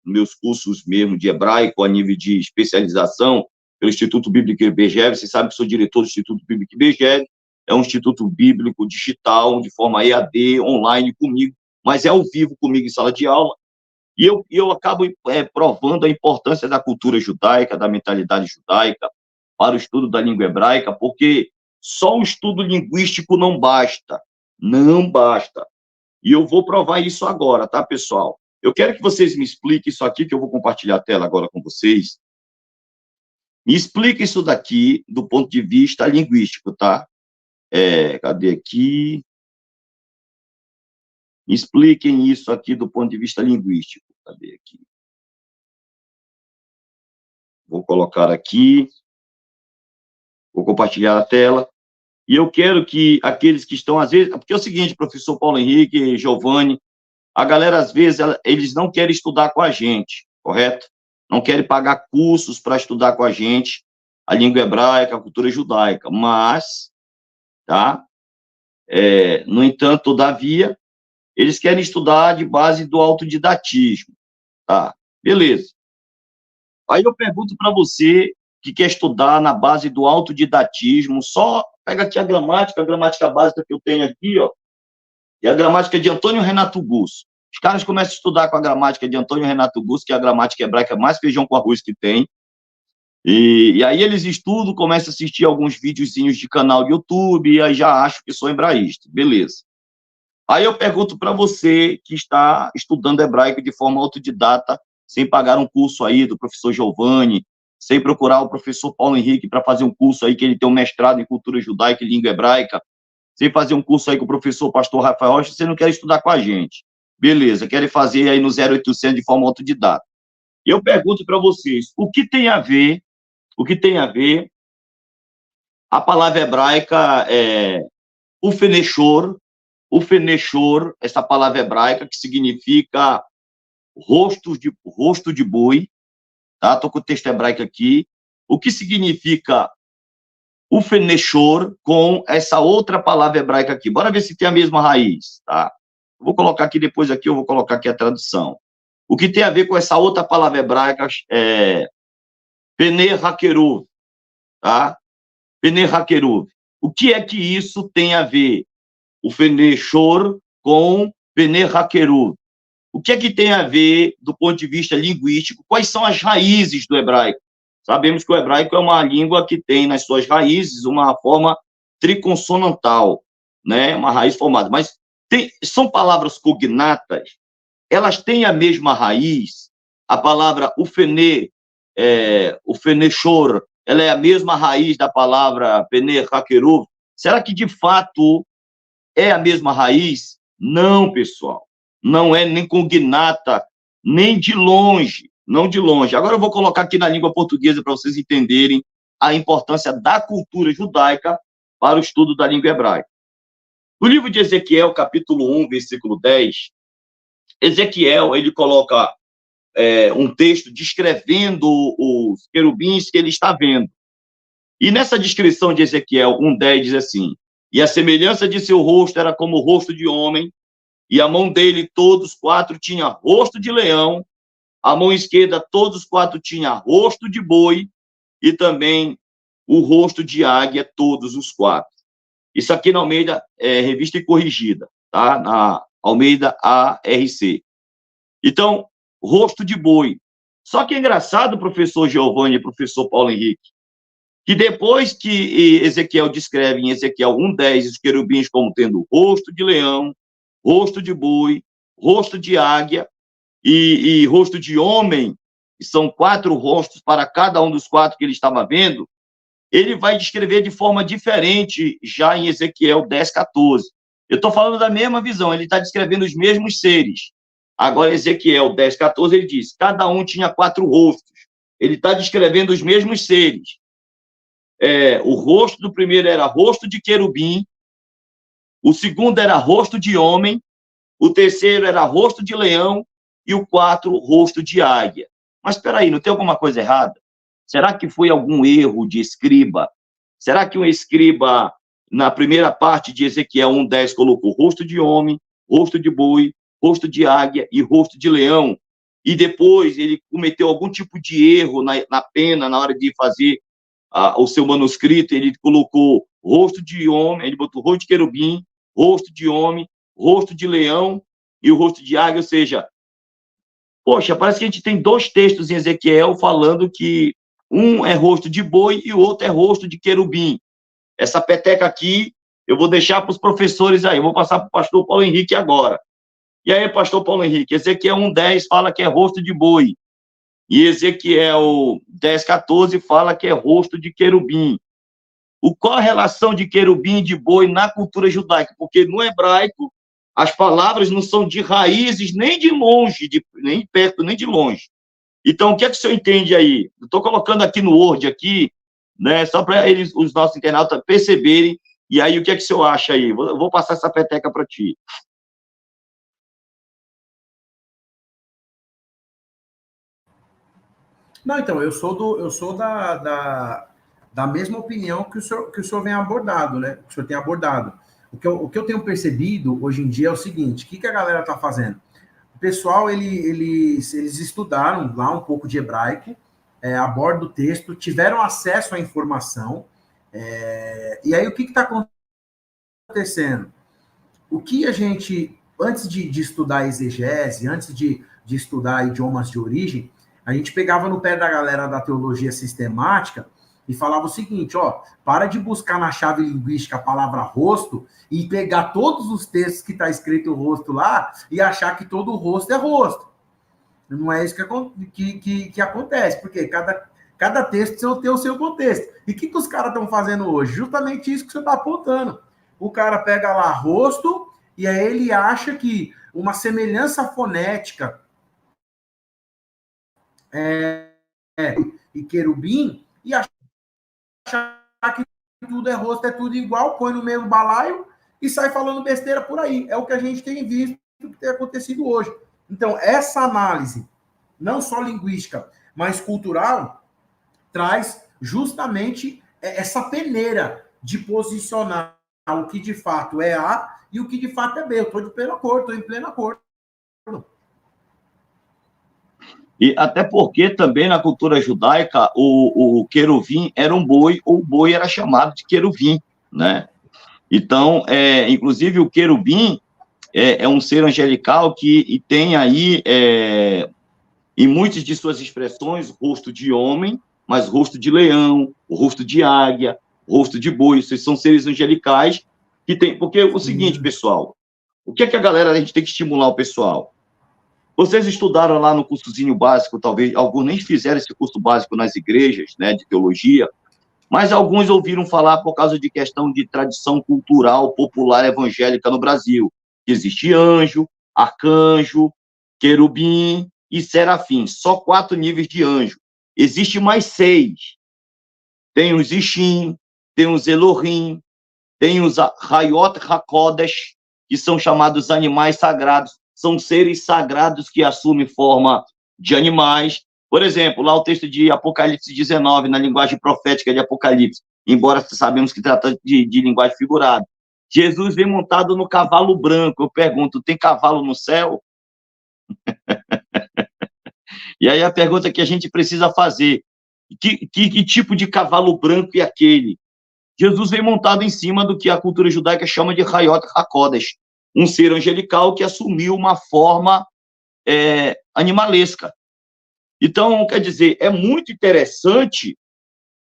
meus cursos mesmo de hebraico, a nível de especialização, pelo Instituto Bíblico IBGE, você sabe que sou diretor do Instituto Bíblico IBGE, é um instituto bíblico digital, de forma EAD, online comigo, mas é ao vivo comigo em sala de aula, e eu acabo provando a importância da cultura judaica, da mentalidade judaica, para o estudo da língua hebraica, porque só o estudo linguístico não basta, não basta. E eu vou provar isso agora, tá, pessoal? Eu quero que vocês me expliquem isso aqui, que eu vou compartilhar a tela agora com vocês. Me explica isso daqui do ponto de vista linguístico, tá? Cadê aqui? Me expliquem isso aqui do ponto de vista linguístico. Cadê aqui? Vou colocar aqui. Vou compartilhar a tela. e eu quero que aqueles que estão, às vezes, porque é o seguinte, professor Paulo Henrique, Giovanni, a galera, às vezes, eles não querem estudar com a gente, correto? Não querem pagar cursos para estudar com a gente a língua hebraica, a cultura judaica, mas, tá? No entanto, todavia, eles querem estudar de base do autodidatismo, tá? Beleza. Aí eu pergunto para você que quer estudar na base do autodidatismo, só pega aqui a gramática básica que eu tenho aqui, ó, e a gramática de Antônio Renato Gusso. Os caras começam a estudar com a gramática de Antônio Renato Gusso, que é a gramática hebraica mais feijão com arroz que tem, e aí eles estudam, começam a assistir alguns videozinhos de canal de YouTube, e aí já acham que sou hebraísta, beleza. Aí eu pergunto para você que está estudando hebraico de forma autodidata, sem pagar um curso aí do professor Giovanni, sem procurar o professor Paulo Henrique para fazer um curso aí que ele tem um mestrado em cultura judaica e língua hebraica, sem fazer um curso aí com o professor pastor Rafael Rocha, você não quer estudar com a gente. Beleza, querem fazer aí no 0800 de forma autodidata. Eu pergunto para vocês, o que tem a ver a palavra hebraica ufenechor, essa palavra hebraica que significa rosto de boi, tá? Estou com o texto hebraico aqui. O que significa ufenechor com essa outra palavra hebraica aqui? Bora ver se tem a mesma raiz, tá? Vou colocar aqui depois aqui, eu vou colocar aqui a tradução. O que tem a ver com essa outra palavra hebraica é pene hakeruv, tá? Pene hakeruv. O que é que isso tem a ver? O fenechor com pene hakeruv. O que é que tem a ver do ponto de vista linguístico? Quais são as raízes do hebraico? Sabemos que o hebraico é uma língua que tem nas suas raízes uma forma triconsonantal, né? Uma raiz formada. Mas são palavras cognatas, elas têm a mesma raiz. A palavra ufenechor, ela é a mesma raiz da palavra pene hakeruv. Será que, de fato, é a mesma raiz? Não, pessoal. Não é nem cognata, nem de longe, não de longe. Agora eu vou colocar aqui na língua portuguesa para vocês entenderem a importância da cultura judaica para o estudo da língua hebraica. No livro de Ezequiel, capítulo 1, versículo 10, Ezequiel, ele coloca um texto descrevendo os querubins que ele está vendo. E nessa descrição de Ezequiel 1:10 diz assim: e a semelhança de seu rosto era como o rosto de homem, e a mão dele, todos quatro, tinha rosto de leão, a mão esquerda, todos quatro, tinha rosto de boi, e também o rosto de águia, todos os quatro. Isso aqui na Almeida, revista e corrigida, tá? Na Almeida ARC. Então, rosto de boi. Só que é engraçado, professor Giovanni e professor Paulo Henrique, que depois que Ezequiel descreve em Ezequiel 1:10 os querubins como tendo rosto de leão, rosto de boi, rosto de águia e rosto de homem, que são 4 rostos para cada um dos 4 que ele estava vendo, ele vai descrever de forma diferente já em Ezequiel 10:14. Eu estou falando da mesma visão, ele está descrevendo os mesmos seres. Agora, Ezequiel 10:14, ele diz, cada um tinha 4 rostos. Ele está descrevendo os mesmos seres. O rosto do primeiro era rosto de querubim, o segundo era rosto de homem, o terceiro era rosto de leão e o 4, rosto de águia. Mas espera aí, não tem alguma coisa errada? Será que foi algum erro de escriba? Será que um escriba, na primeira parte de Ezequiel 1:10, colocou rosto de homem, rosto de boi, rosto de águia e rosto de leão, e depois ele cometeu algum tipo de erro na pena, na hora de fazer o seu manuscrito, ele colocou rosto de homem, ele botou rosto de querubim, rosto de homem, rosto de leão e o rosto de águia, ou seja, poxa, parece que a gente tem 2 textos em Ezequiel falando que um é rosto de boi e o outro é rosto de querubim. Essa peteca aqui, eu vou deixar para os professores aí, eu vou passar para o pastor Paulo Henrique agora. E aí, pastor Paulo Henrique, Ezequiel 1:10 fala que é rosto de boi, e Ezequiel 10:14 fala que é rosto de querubim. Qual a relação de querubim e de boi na cultura judaica? Porque no hebraico, as palavras não são de raízes nem de longe, nem perto, nem de longe. Então, o que é que o senhor entende aí? Estou colocando aqui no Word, aqui, né, só para os nossos internautas perceberem E aí, o que é que o senhor acha aí? Eu vou passar essa peteca para ti.
Não, então, eu sou da mesma opinião que o senhor vem abordado, né? Que o senhor tem abordado. O que eu tenho percebido hoje em dia é o seguinte: o que a galera está fazendo? O pessoal, eles estudaram lá um pouco de hebraico, aborda o texto, tiveram acesso à informação, e aí o que está acontecendo? O que a gente, antes de estudar exegese, antes de estudar idiomas de origem, a gente pegava no pé da galera da teologia sistemática e falava o seguinte, ó, para de buscar na chave linguística a palavra rosto e pegar todos os textos que está escrito rosto lá e achar que todo rosto é rosto. Não é isso que acontece, porque cada texto tem o seu contexto. E o que os caras estão fazendo hoje? Justamente isso que você está apontando. O cara pega lá rosto e aí ele acha que uma semelhança fonética e querubim e achar que tudo é rosto, é tudo igual, põe no mesmo balaio e sai falando besteira por aí. É o que a gente tem visto que tem acontecido hoje. Então, essa análise, não só linguística, mas cultural, traz justamente essa peneira de posicionar o que de fato é A e o que de fato é B. Eu estou de pleno acordo, estou em pleno acordo.
E até porque também na cultura judaica o querubim era um boi, ou o boi era chamado de querubim, né? Então, inclusive o querubim é um ser angelical que tem aí, em muitas de suas expressões, rosto de homem, mas rosto de leão, rosto de águia, rosto de boi. Esses são seres angelicais que tem. Porque o seguinte, pessoal, o que a galera, a gente tem que estimular o pessoal? Vocês estudaram lá no cursozinho básico, talvez alguns nem fizeram esse curso básico nas igrejas, né, de teologia, mas alguns ouviram falar por causa de questão de tradição cultural popular evangélica no Brasil. Existe anjo, arcanjo, querubim e serafim. Só 4 níveis de anjo. Existe mais 6. Tem os Ishim, tem os Elohim, tem os Hayot HaKodesh, que são chamados animais sagrados. São seres sagrados que assumem forma de animais. Por exemplo, lá o texto de Apocalipse 19, na linguagem profética de Apocalipse, embora sabemos que trata de linguagem figurada. Jesus vem montado no cavalo branco. Eu pergunto, tem cavalo no céu? E aí a pergunta que a gente precisa fazer, que tipo de cavalo branco é aquele? Jesus vem montado em cima do que a cultura judaica chama de Hayot HaKodesh, um ser angelical que assumiu uma forma animalesca. Então, quer dizer, é muito interessante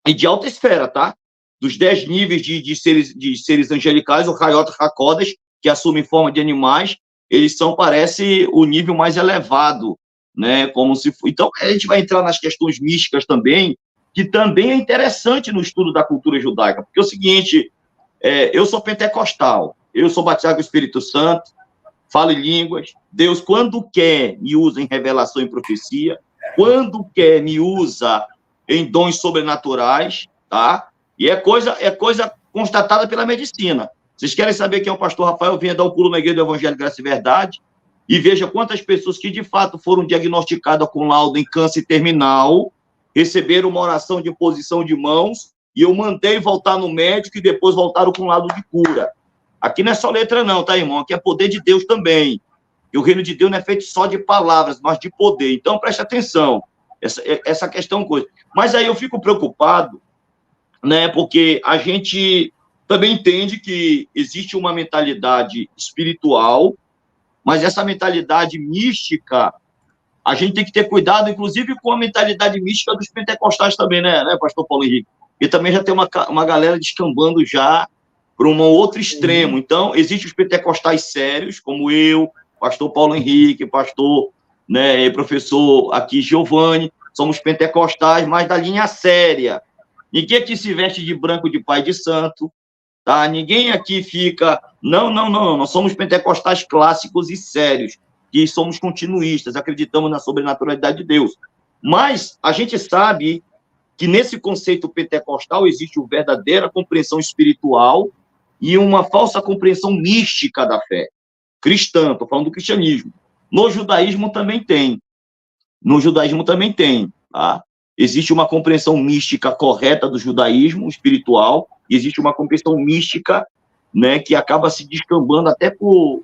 e de alta esfera, tá? Dos 10 níveis de seres angelicais, o Hayot HaKodesh, que assumem forma de animais, eles são, parece, o nível mais elevado, né? Como se for... Então, a gente vai entrar nas questões místicas também, que também é interessante no estudo da cultura judaica, porque é o seguinte, eu sou pentecostal, eu sou batizado com o Espírito Santo, falo em línguas, Deus, quando quer, me usa em revelação e profecia, quando quer, me usa em dons sobrenaturais, tá? E é coisa constatada pela medicina. Vocês querem saber quem é o pastor Rafael? Venha dar um pulo na Igreja do Evangelho Graça e Verdade e veja quantas pessoas que, de fato, foram diagnosticadas com laudo em câncer terminal, receberam uma oração de imposição de mãos e eu mandei voltar no médico e depois voltaram com laudo de cura. Aqui não é só letra não, tá, irmão? Aqui é poder de Deus também. E o reino de Deus não é feito só de palavras, mas de poder. Então, preste atenção. Essa questão, coisa. Mas aí eu fico preocupado, né? Porque a gente também entende que existe uma mentalidade espiritual, mas essa mentalidade mística, a gente tem que ter cuidado, inclusive com a mentalidade mística dos pentecostais também, né, pastor Paulo Henrique? E também já tem uma galera descambando já para um outro extremo. Então, existem os pentecostais sérios, como eu, pastor Paulo Henrique, pastor, né, professor aqui Giovanni, somos pentecostais, mas da linha séria. Ninguém aqui se veste de branco de pai de santo, tá? Ninguém aqui fica... Não, nós somos pentecostais clássicos e sérios, que somos continuistas, acreditamos na sobrenaturalidade de Deus. Mas a gente sabe que nesse conceito pentecostal existe uma verdadeira compreensão espiritual e uma falsa compreensão mística da fé cristã, estou falando do cristianismo. No judaísmo também tem. Tá? Existe uma compreensão mística correta do judaísmo espiritual, e existe uma compreensão mística, né, que acaba se descambando até por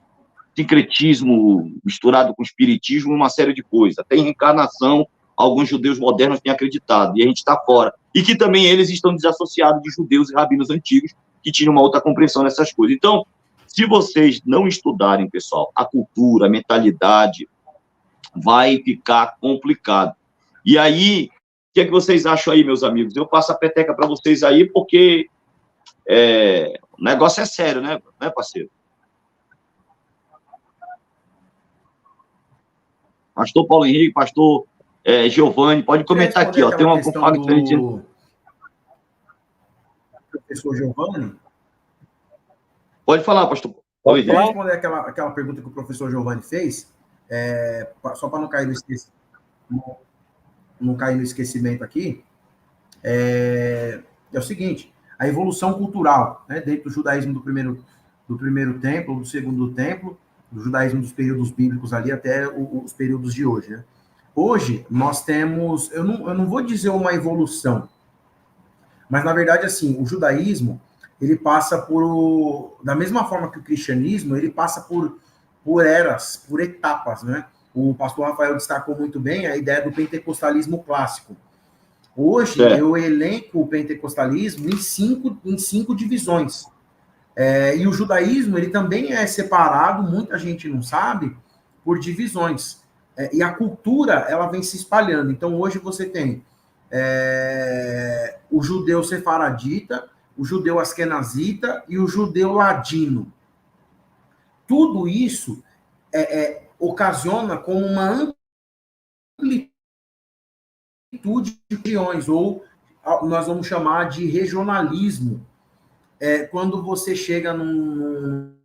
sincretismo misturado com espiritismo, uma série de coisas. Até em reencarnação, alguns judeus modernos têm acreditado, e a gente está fora. E que também eles estão desassociados de judeus e rabinos antigos, que tinham uma outra compreensão dessas coisas. Então, se vocês não estudarem, pessoal, a cultura, a mentalidade, vai ficar complicado. E aí, o que é que vocês acham aí, meus amigos? Eu passo a peteca para vocês aí, porque o negócio é sério, né parceiro? Pastor Paulo Henrique, pastor Giovanni, pode comentar aqui, ó. Tem uma
questão do professor Giovanni.
Pode falar, pastor.
Pode responder aquela pergunta que o professor Giovanni fez, só para não cair no esquecimento aqui, é o seguinte: a evolução cultural, né, dentro do judaísmo do primeiro templo, do segundo templo, do judaísmo dos períodos bíblicos ali até os períodos de hoje, né? Hoje, nós temos, eu não vou dizer uma evolução, mas, na verdade, assim, o judaísmo, ele passa da mesma forma que o cristianismo, ele passa por eras, por etapas, né? O pastor Rafael destacou muito bem a ideia do pentecostalismo clássico. Hoje, eu elenco o pentecostalismo em cinco divisões. E o judaísmo, ele também é separado, muita gente não sabe, por divisões. E a cultura, ela vem se espalhando. Então, hoje você tem o judeu sefaradita, o judeu askenazita e o judeu ladino. Tudo isso ocasiona como uma amplitude de regiões, ou nós vamos chamar de regionalismo. Quando você chega numa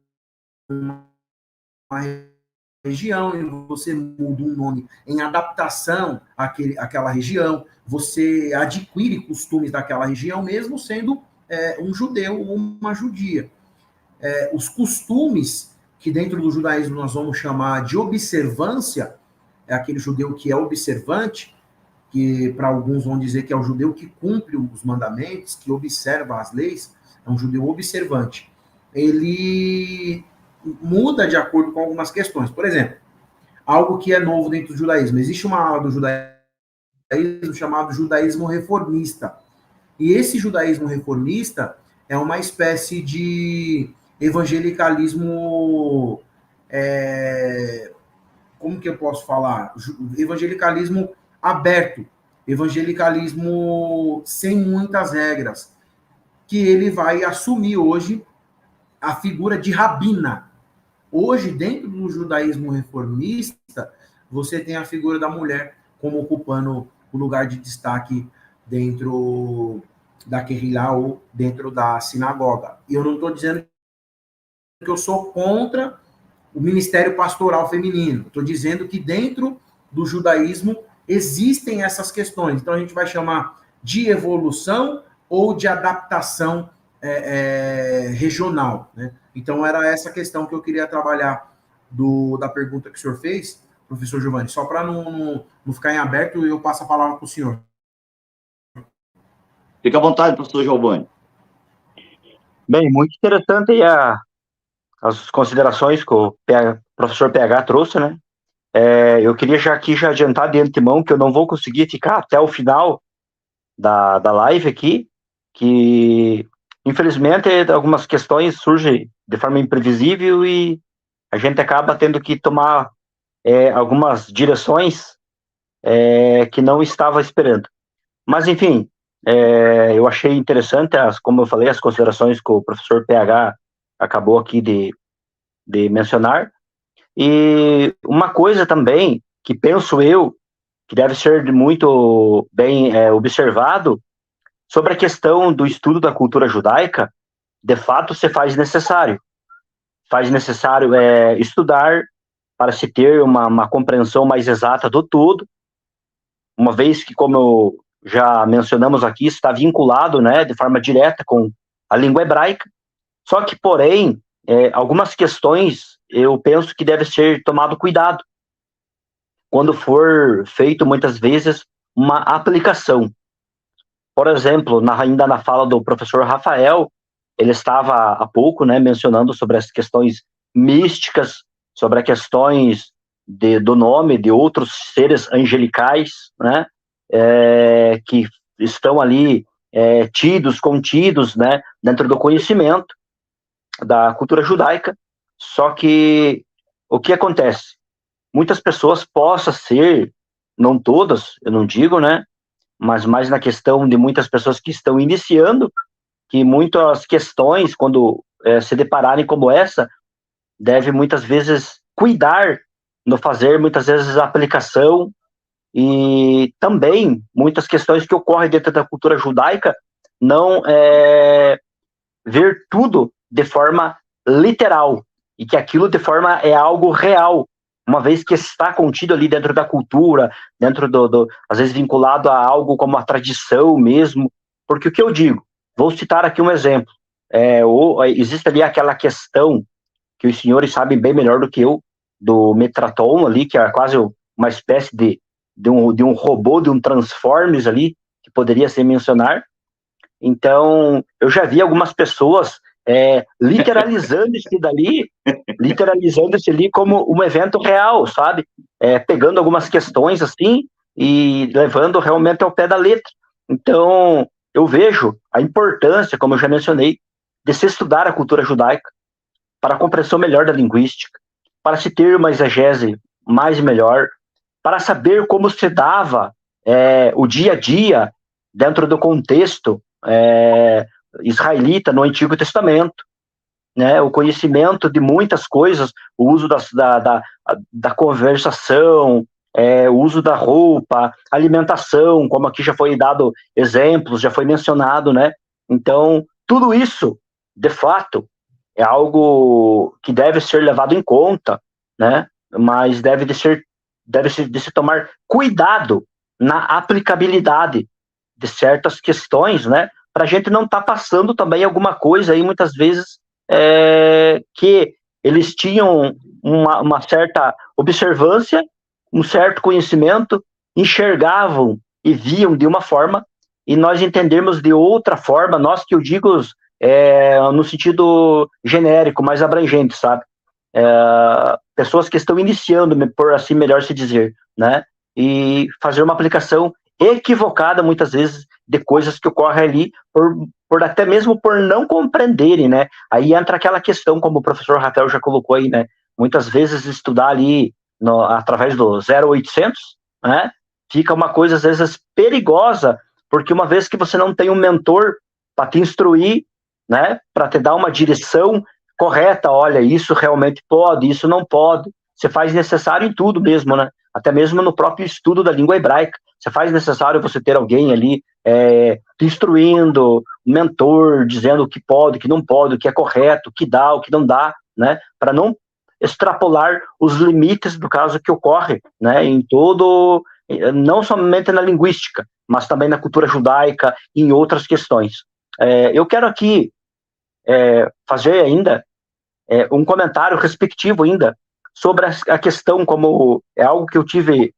região e você muda um nome em adaptação àquela região, você adquire costumes daquela região, mesmo sendo um judeu ou uma judia. Os costumes que dentro do judaísmo nós vamos chamar de observância, é aquele judeu que é observante, que para alguns vão dizer que é o judeu que cumpre os mandamentos, que observa as leis, é um judeu observante. Ele muda de acordo com algumas questões. Por exemplo, algo que é novo dentro do judaísmo. Existe uma ala do judaísmo chamado judaísmo reformista. E esse judaísmo reformista é uma espécie de evangelicalismo, como que eu posso falar? Evangelicalismo aberto, evangelicalismo sem muitas regras, que ele vai assumir hoje a figura de rabina. Hoje, dentro do judaísmo reformista, você tem a figura da mulher como ocupando o lugar de destaque dentro da Querrilá ou dentro da sinagoga. E eu não estou dizendo que eu sou contra o ministério pastoral feminino. Estou dizendo que dentro do judaísmo existem essas questões. Então, a gente vai chamar de evolução ou de adaptação regional, né? Então, era essa questão que eu queria trabalhar da pergunta que o senhor fez, professor Giovanni, só para não ficar em aberto, eu passo a palavra para o senhor.
Fica à vontade, professor Giovanni.
Bem, muito interessante as considerações que o professor PH trouxe, né? Eu queria já adiantar de antemão que eu não vou conseguir ficar até o final da live aqui, que infelizmente algumas questões surgem de forma imprevisível e a gente acaba tendo que tomar algumas direções que não estava esperando. Mas, enfim, eu achei interessante, como eu falei, as considerações que o professor PH acabou aqui de mencionar. E uma coisa também que penso eu que deve ser muito bem observado sobre a questão do estudo da cultura judaica, de fato se faz necessário estudar para se ter uma compreensão mais exata do todo, uma vez que, como já mencionamos aqui, está vinculado, né, de forma direta com a língua hebraica, Só que, porém, algumas questões eu penso que deve ser tomado cuidado quando for feito, muitas vezes, uma aplicação. Por exemplo, ainda na fala do professor Rafael, ele estava há pouco, né, mencionando sobre as questões místicas, sobre as questões do nome de outros seres angelicais, né, que estão ali contidos, né, dentro do conhecimento da cultura judaica. Só que o que acontece? Muitas pessoas possam ser, não todas, eu não digo, né, mas mais na questão de muitas pessoas que estão iniciando, que muitas questões, quando se depararem como essa, deve muitas vezes cuidar no fazer, muitas vezes, a aplicação, e também muitas questões que ocorrem dentro da cultura judaica, não ver tudo de forma literal, e que aquilo de forma é algo real, uma vez que está contido ali dentro da cultura, dentro às vezes vinculado a algo como a tradição mesmo, porque o que eu digo, vou citar aqui um exemplo, existe ali aquela questão que os senhores sabem bem melhor do que eu, do Metraton ali, que é quase uma espécie de um robô, de um Transformers ali, que poderia se mencionar. Então, eu já vi algumas pessoas literalizando isso ali como um evento real, sabe? Pegando algumas questões assim e levando realmente ao pé da letra. Então, eu vejo a importância, como eu já mencionei, de se estudar a cultura judaica para a compreensão melhor da linguística, para se ter uma exegese mais melhor, para saber como se dava o dia a dia dentro do contexto israelita no Antigo Testamento, né? O conhecimento de muitas coisas, o uso da conversação, o uso da roupa, alimentação, como aqui já foi dado exemplos, já foi mencionado, né? Então, tudo isso, de fato, é algo que deve ser levado em conta, né? Mas deve de se tomar cuidado na aplicabilidade de certas questões, né? Para a gente não estar passando também alguma coisa aí, muitas vezes, que eles tinham uma certa observância, um certo conhecimento, enxergavam e viam de uma forma, e nós entendermos de outra forma, nós que eu digo no sentido genérico, mais abrangente, sabe? Pessoas que estão iniciando, por assim melhor se dizer, né? E fazer uma aplicação equivocada, muitas vezes, de coisas que ocorrem ali, por até mesmo por não compreenderem, né? Aí entra aquela questão, como o professor Rafael já colocou aí, né? Muitas vezes estudar ali através do 0800, né? Fica uma coisa, às vezes, perigosa, porque uma vez que você não tem um mentor para te instruir, né? Para te dar uma direção correta, olha, isso realmente pode, isso não pode. Você faz necessário em tudo mesmo, né? Até mesmo no próprio estudo da língua hebraica. Você faz necessário você ter alguém ali te instruindo, um mentor, dizendo o que pode, o que não pode, o que é correto, o que dá, o que não dá, né? Para não extrapolar os limites do caso que ocorre, né? Em todo, não somente na linguística, mas também na cultura judaica e em outras questões. Eu quero aqui fazer ainda um comentário respectivo ainda sobre a questão, como é algo que eu tive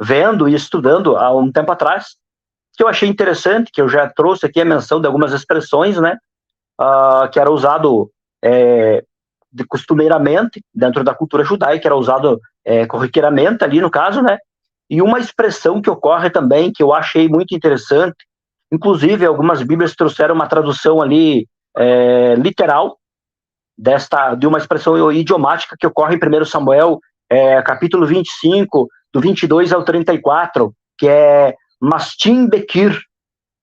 vendo e estudando há um tempo atrás, que eu achei interessante, que eu já trouxe aqui a menção de algumas expressões, né, que era usado costumeiramente dentro da cultura judaica, que era usado corriqueiramente ali no caso, né, e uma expressão que ocorre também, que eu achei muito interessante, inclusive algumas bíblias trouxeram uma tradução ali literal, de uma expressão idiomática que ocorre em 1 Samuel, capítulo 25, do 22 ao 34, que é Mastim Bekir.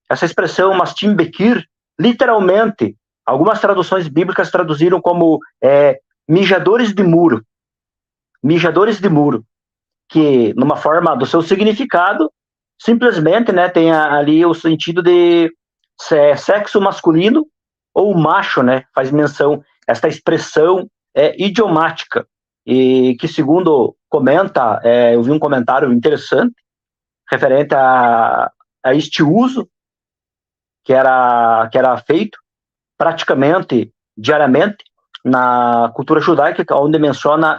Essa expressão Mastim Bekir, literalmente, algumas traduções bíblicas traduziram como mijadores de muro. Mijadores de muro, que numa forma do seu significado, simplesmente, né, tem ali o sentido de sexo masculino ou macho, né, faz menção esta expressão idiomática, e que, segundo comenta, eu vi um comentário interessante referente a este uso que era feito praticamente diariamente na cultura judaica, onde menciona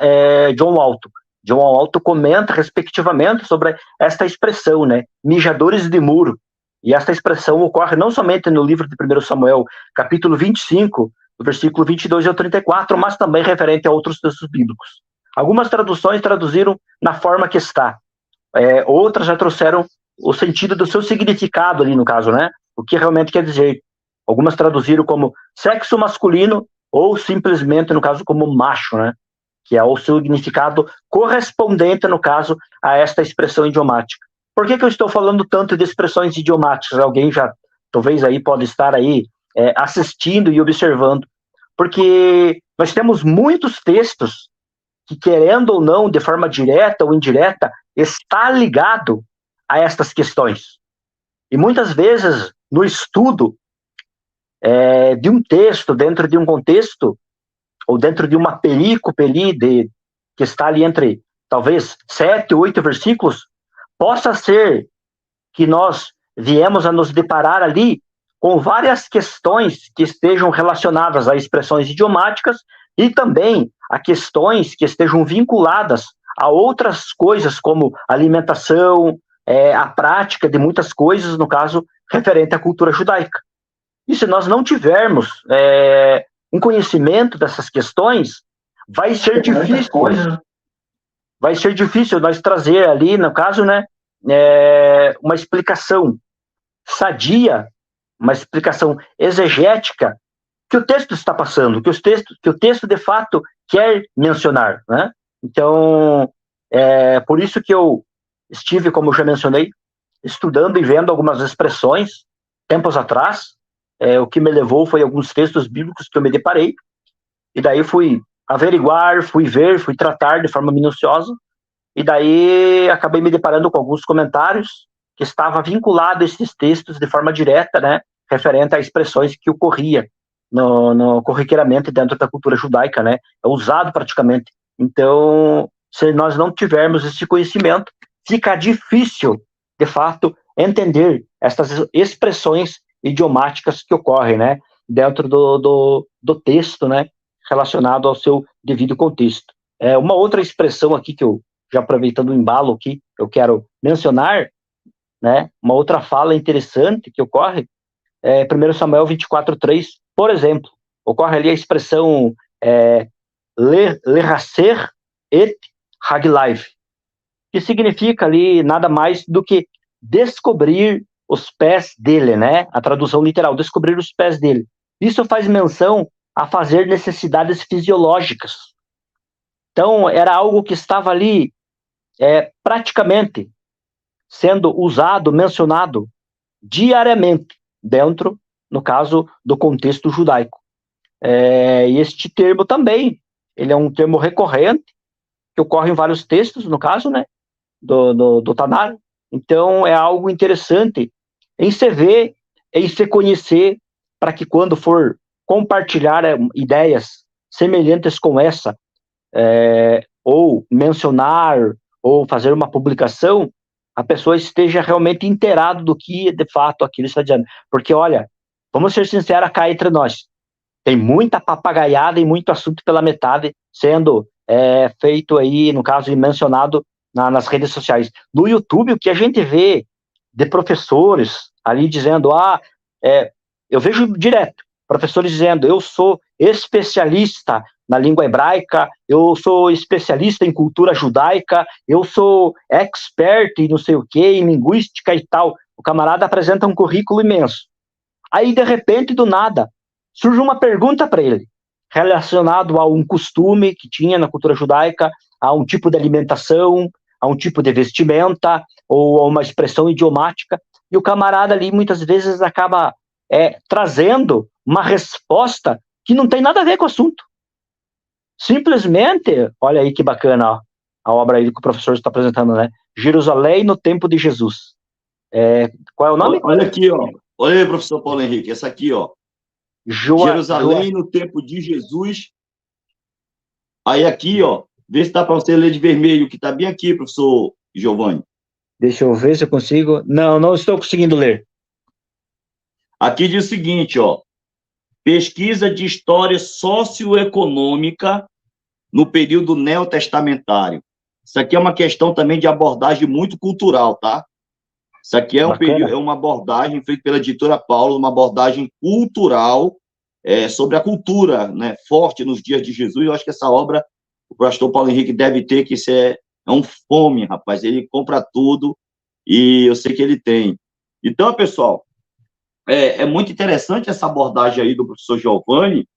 John Walton. John Walton comenta, respectivamente, sobre esta expressão, né, mijadores de muro. E esta expressão ocorre não somente no livro de 1 Samuel, capítulo 25, do versículo 22 ao 34, mas também referente a outros textos bíblicos. Algumas traduções traduziram na forma que está. Outras já trouxeram o sentido do seu significado ali, no caso, né? O que realmente quer dizer. Algumas traduziram como sexo masculino ou simplesmente, no caso, como macho, né? Que é o significado correspondente, no caso, a esta expressão idiomática. Por que eu estou falando tanto de expressões idiomáticas? Alguém já, talvez aí, pode estar aí assistindo e observando. Porque nós temos muitos textos que, querendo ou não, de forma direta ou indireta, está ligado a estas questões. E muitas vezes, no estudo de um texto, dentro de um contexto, ou dentro de uma perícope ali, que está ali entre, talvez, 7, 8 versículos, possa ser que nós viemos a nos deparar ali com várias questões que estejam relacionadas a expressões idiomáticas e também a questões que estejam vinculadas a outras coisas, como alimentação, a prática de muitas coisas, no caso, referente à cultura judaica. E se nós não tivermos um conhecimento dessas questões, vai ser difícil nós trazer ali, no caso, né, uma explicação sadia, uma explicação exegética que o texto está passando, que o texto de fato quer mencionar, né? Então, por isso que eu estive, como eu já mencionei, estudando e vendo algumas expressões tempos atrás. O que me levou foi alguns textos bíblicos que eu me deparei, e daí fui averiguar, fui ver, fui tratar de forma minuciosa, e daí acabei me deparando com alguns comentários que estavam vinculados a esses textos de forma direta, né, referente a expressões que ocorria corriqueiramente dentro da cultura judaica, né, é usado praticamente. Então, se nós não tivermos esse conhecimento, fica difícil, de fato, entender essas expressões idiomáticas que ocorrem, né, dentro do texto, né, relacionado ao seu devido contexto. Uma outra expressão aqui que eu, já aproveitando o embalo aqui, eu quero mencionar, né, uma outra fala interessante que ocorre, 1 Samuel 24:3, por exemplo, ocorre ali a expressão Leraser et Haglive, que significa ali nada mais do que descobrir os pés dele, né? A tradução literal, descobrir os pés dele. Isso faz menção a fazer necessidades fisiológicas. Então, era algo que estava ali praticamente sendo usado, mencionado diariamente dentro, no caso, do contexto judaico. E este termo também, ele é um termo recorrente, que ocorre em vários textos, no caso, né, do Tanar. Então, é algo interessante em se ver, em se conhecer, para que quando for compartilhar ideias semelhantes com essa, ou mencionar, ou fazer uma publicação, a pessoa esteja realmente inteirada do que, de fato, aquilo está dizendo. Porque, olha, vamos ser sinceros cá entre nós, tem muita papagaiada e muito assunto pela metade sendo feito aí, no caso, e mencionado nas redes sociais. No YouTube, o que a gente vê de professores ali dizendo, eu vejo direto, professores dizendo, eu sou especialista na língua hebraica, eu sou especialista em cultura judaica, eu sou expert em não sei o que, em linguística e tal. O camarada apresenta um currículo imenso. Aí, de repente, do nada, surge uma pergunta para ele, relacionado a um costume que tinha na cultura judaica, a um tipo de alimentação, a um tipo de vestimenta, ou a uma expressão idiomática, e o camarada ali, muitas vezes, acaba trazendo uma resposta que não tem nada a ver com o assunto. Simplesmente, olha aí que bacana, ó, a obra aí que o professor está apresentando, né? Jerusalém no tempo de Jesus. Qual é o nome?
Olha aqui, ó. Olha aí, professor Paulo Henrique, essa aqui, ó. Jerusalém no tempo de Jesus. Aí aqui, ó, vê se dá para você ler de vermelho, que está bem aqui, professor Giovanni.
Deixa eu ver se eu consigo. Não estou conseguindo ler.
Aqui diz o seguinte, ó. pesquisa de história socioeconômica no período neotestamentário. Isso aqui é uma questão também de abordagem muito cultural, tá? Isso aqui é uma abordagem feita pela editora Paulo, uma abordagem cultural sobre a cultura, né, forte nos dias de Jesus. Eu acho que essa obra, o pastor Paulo Henrique deve ter, que isso é um fome, rapaz. Ele compra tudo e eu sei que ele tem. Então, pessoal, é muito interessante essa abordagem aí do professor Giovanni,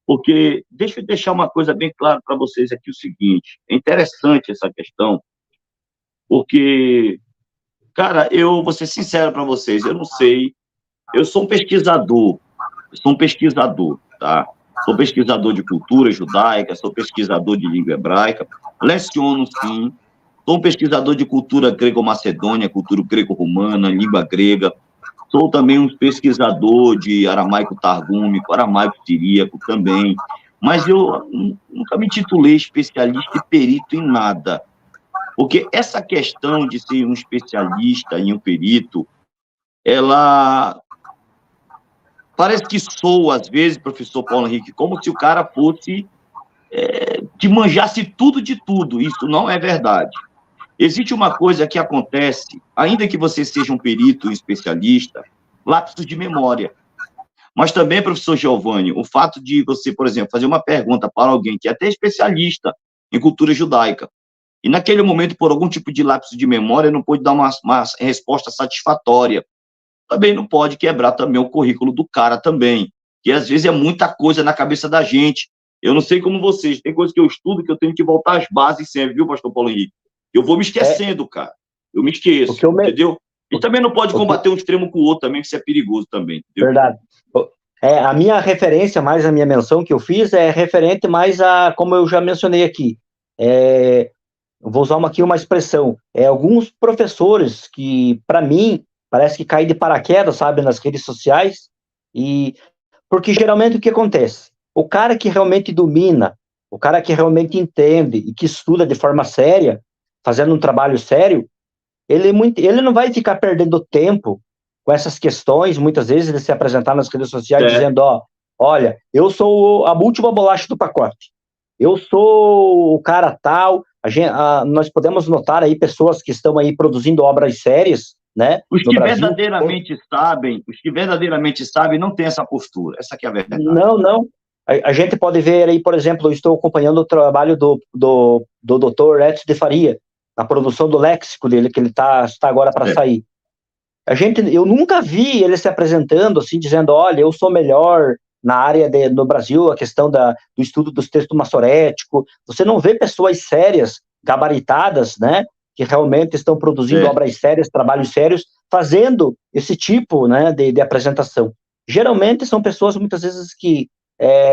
porque deixa eu deixar uma coisa bem clara para vocês aqui, o seguinte, é interessante essa questão, porque, cara, eu vou ser sincero para vocês, eu não sei, eu sou um pesquisador, tá? Sou pesquisador de cultura judaica, sou pesquisador de língua hebraica, leciono, sim, sou um pesquisador de cultura grego-macedônia, cultura grego-romana, língua grega, sou também um pesquisador de aramaico targúmico, aramaico siríaco também, mas eu nunca me titulei especialista e perito em nada, porque essa questão de ser um especialista e um perito, ela parece que soa, às vezes, professor Paulo Henrique, como se o cara fosse que manjasse tudo de tudo. Isso não é verdade. Existe uma coisa que acontece, ainda que você seja um perito, um especialista, lapso de memória. Mas também, professor Giovanni, o fato de você, por exemplo, fazer uma pergunta para alguém que é até especialista em cultura judaica, e naquele momento, por algum tipo de lapso de memória, não pode dar uma resposta satisfatória. Também não pode quebrar também o currículo do cara também, que às vezes é muita coisa na cabeça da gente. Eu não sei como vocês, tem coisas que eu estudo que eu tenho que voltar às bases sempre, viu, pastor Paulo Henrique? Eu vou me esquecendo, cara. Eu me esqueço, entendeu? E também não pode combater um extremo com o outro também, que isso é perigoso também, entendeu?
Verdade. A minha referência, mais a minha menção que eu fiz, é referente mais a, como eu já mencionei aqui, vou usar aqui uma expressão, alguns professores que, para mim, parece que caem de paraquedas, sabe, nas redes sociais, porque geralmente o que acontece? O cara que realmente domina, o cara que realmente entende e que estuda de forma séria, fazendo um trabalho sério, ele não vai ficar perdendo tempo com essas questões, muitas vezes, ele se apresentar nas redes sociais dizendo, olha, eu sou a última bolacha do pacote, eu sou o cara tal, nós podemos notar aí pessoas que estão aí produzindo obras sérias, né?
Os que verdadeiramente sabem não tem essa postura, essa que é a verdade.
Não. A gente pode ver aí, por exemplo, eu estou acompanhando o trabalho do Dr. Edson de Faria, na produção do léxico dele, que ele está agora para sair. Eu nunca vi ele se apresentando assim, dizendo, olha, eu sou melhor na área no Brasil, a questão do estudo dos textos massoréticos. Você não vê pessoas sérias, gabaritadas, né, que realmente estão produzindo obras sérias, trabalhos sérios, fazendo esse tipo, né, de apresentação. Geralmente são pessoas, muitas vezes, que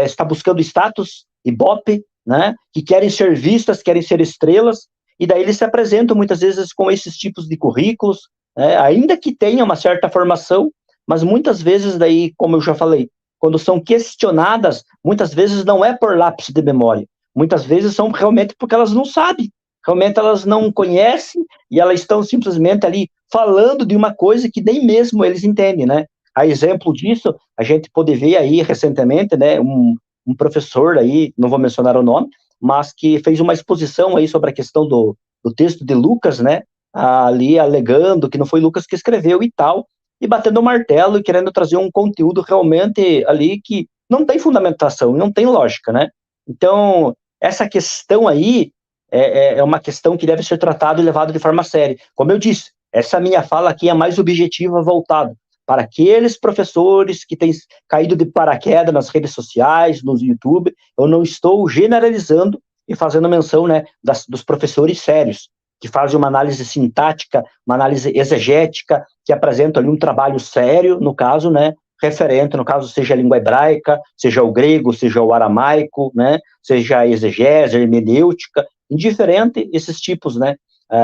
estão buscando status, ibope, né, que querem ser vistas, querem ser estrelas, e daí eles se apresentam, muitas vezes, com esses tipos de currículos, ainda que tenha uma certa formação, mas muitas vezes, daí, como eu já falei, quando são questionadas, muitas vezes não é por lapso de memória, muitas vezes são realmente porque elas não sabem, realmente elas não conhecem, e elas estão simplesmente ali falando de uma coisa que nem mesmo eles entendem, né? A exemplo disso, a gente pôde ver aí recentemente, né, um professor aí, não vou mencionar o nome, mas que fez uma exposição aí sobre a questão do texto de Lucas, né, ali alegando que não foi Lucas que escreveu e tal, e batendo o martelo e querendo trazer um conteúdo realmente ali que não tem fundamentação, não tem lógica, né? Então, essa questão aí é uma questão que deve ser tratada e levada de forma séria. Como eu disse, essa minha fala aqui é mais objetiva, voltada para aqueles professores que têm caído de paraquedas nas redes sociais, no YouTube. Eu não estou generalizando e fazendo menção, né, dos professores sérios, que fazem uma análise sintática, uma análise exegética, que apresentam ali um trabalho sério, no caso, né, referente, no caso, seja a língua hebraica, seja o grego, seja o aramaico, né, seja a exegese, a hermenêutica, indiferente esses tipos, né.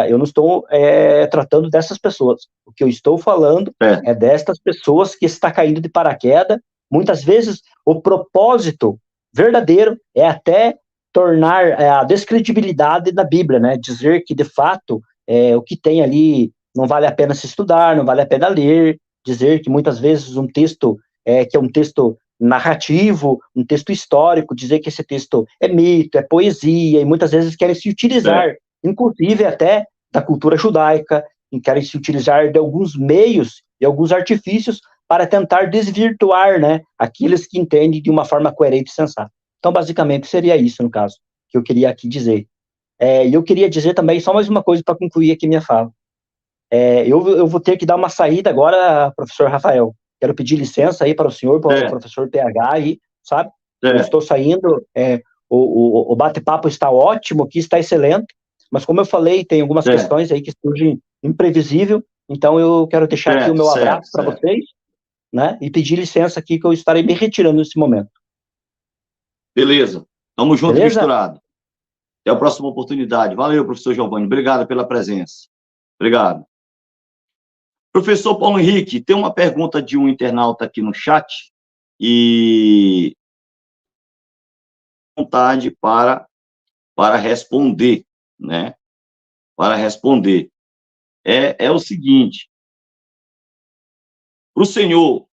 Eu não estou tratando dessas pessoas. O que eu estou falando é destas pessoas que está caindo de paraquedas. Muitas vezes, o propósito verdadeiro é até tornar a descredibilidade da Bíblia, né? Dizer que, de fato, o que tem ali não vale a pena se estudar, não vale a pena ler, dizer que muitas vezes um texto que é um texto narrativo, um texto histórico, dizer que esse texto é mito, é poesia, e muitas vezes querem se utilizar, inclusive até da cultura judaica, e querem se utilizar de alguns meios e alguns artifícios para tentar desvirtuar, né, aqueles que entendem de uma forma coerente e sensata. Então, basicamente, seria isso, no caso, que eu queria aqui dizer. E eu queria dizer também, só mais uma coisa para concluir aqui minha fala. Eu vou ter que dar uma saída agora, professor Rafael. Quero pedir licença aí para o senhor, para o professor PH aí, sabe? Eu estou saindo, o bate-papo está ótimo aqui, está excelente, mas como eu falei, tem algumas questões aí que surgem imprevisível, então eu quero deixar aqui o meu abraço para vocês, né? E pedir licença aqui que eu estarei me retirando nesse momento.
Beleza. Tamo junto e misturado. Até a próxima oportunidade. Valeu, professor Giovanni. Obrigado pela presença. Obrigado. Professor Paulo Henrique, tem uma pergunta de um internauta aqui no chat e vontade para responder, né? Para responder. É o seguinte, para o senhor,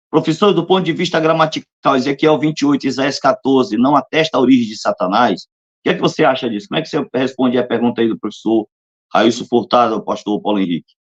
professor, do ponto de vista gramatical, Ezequiel 28, Isaías 14, não atesta a origem de Satanás, o que é que você acha disso? Como é que você responde a pergunta aí do professor Railson Furtado, ao pastor Paulo Henrique?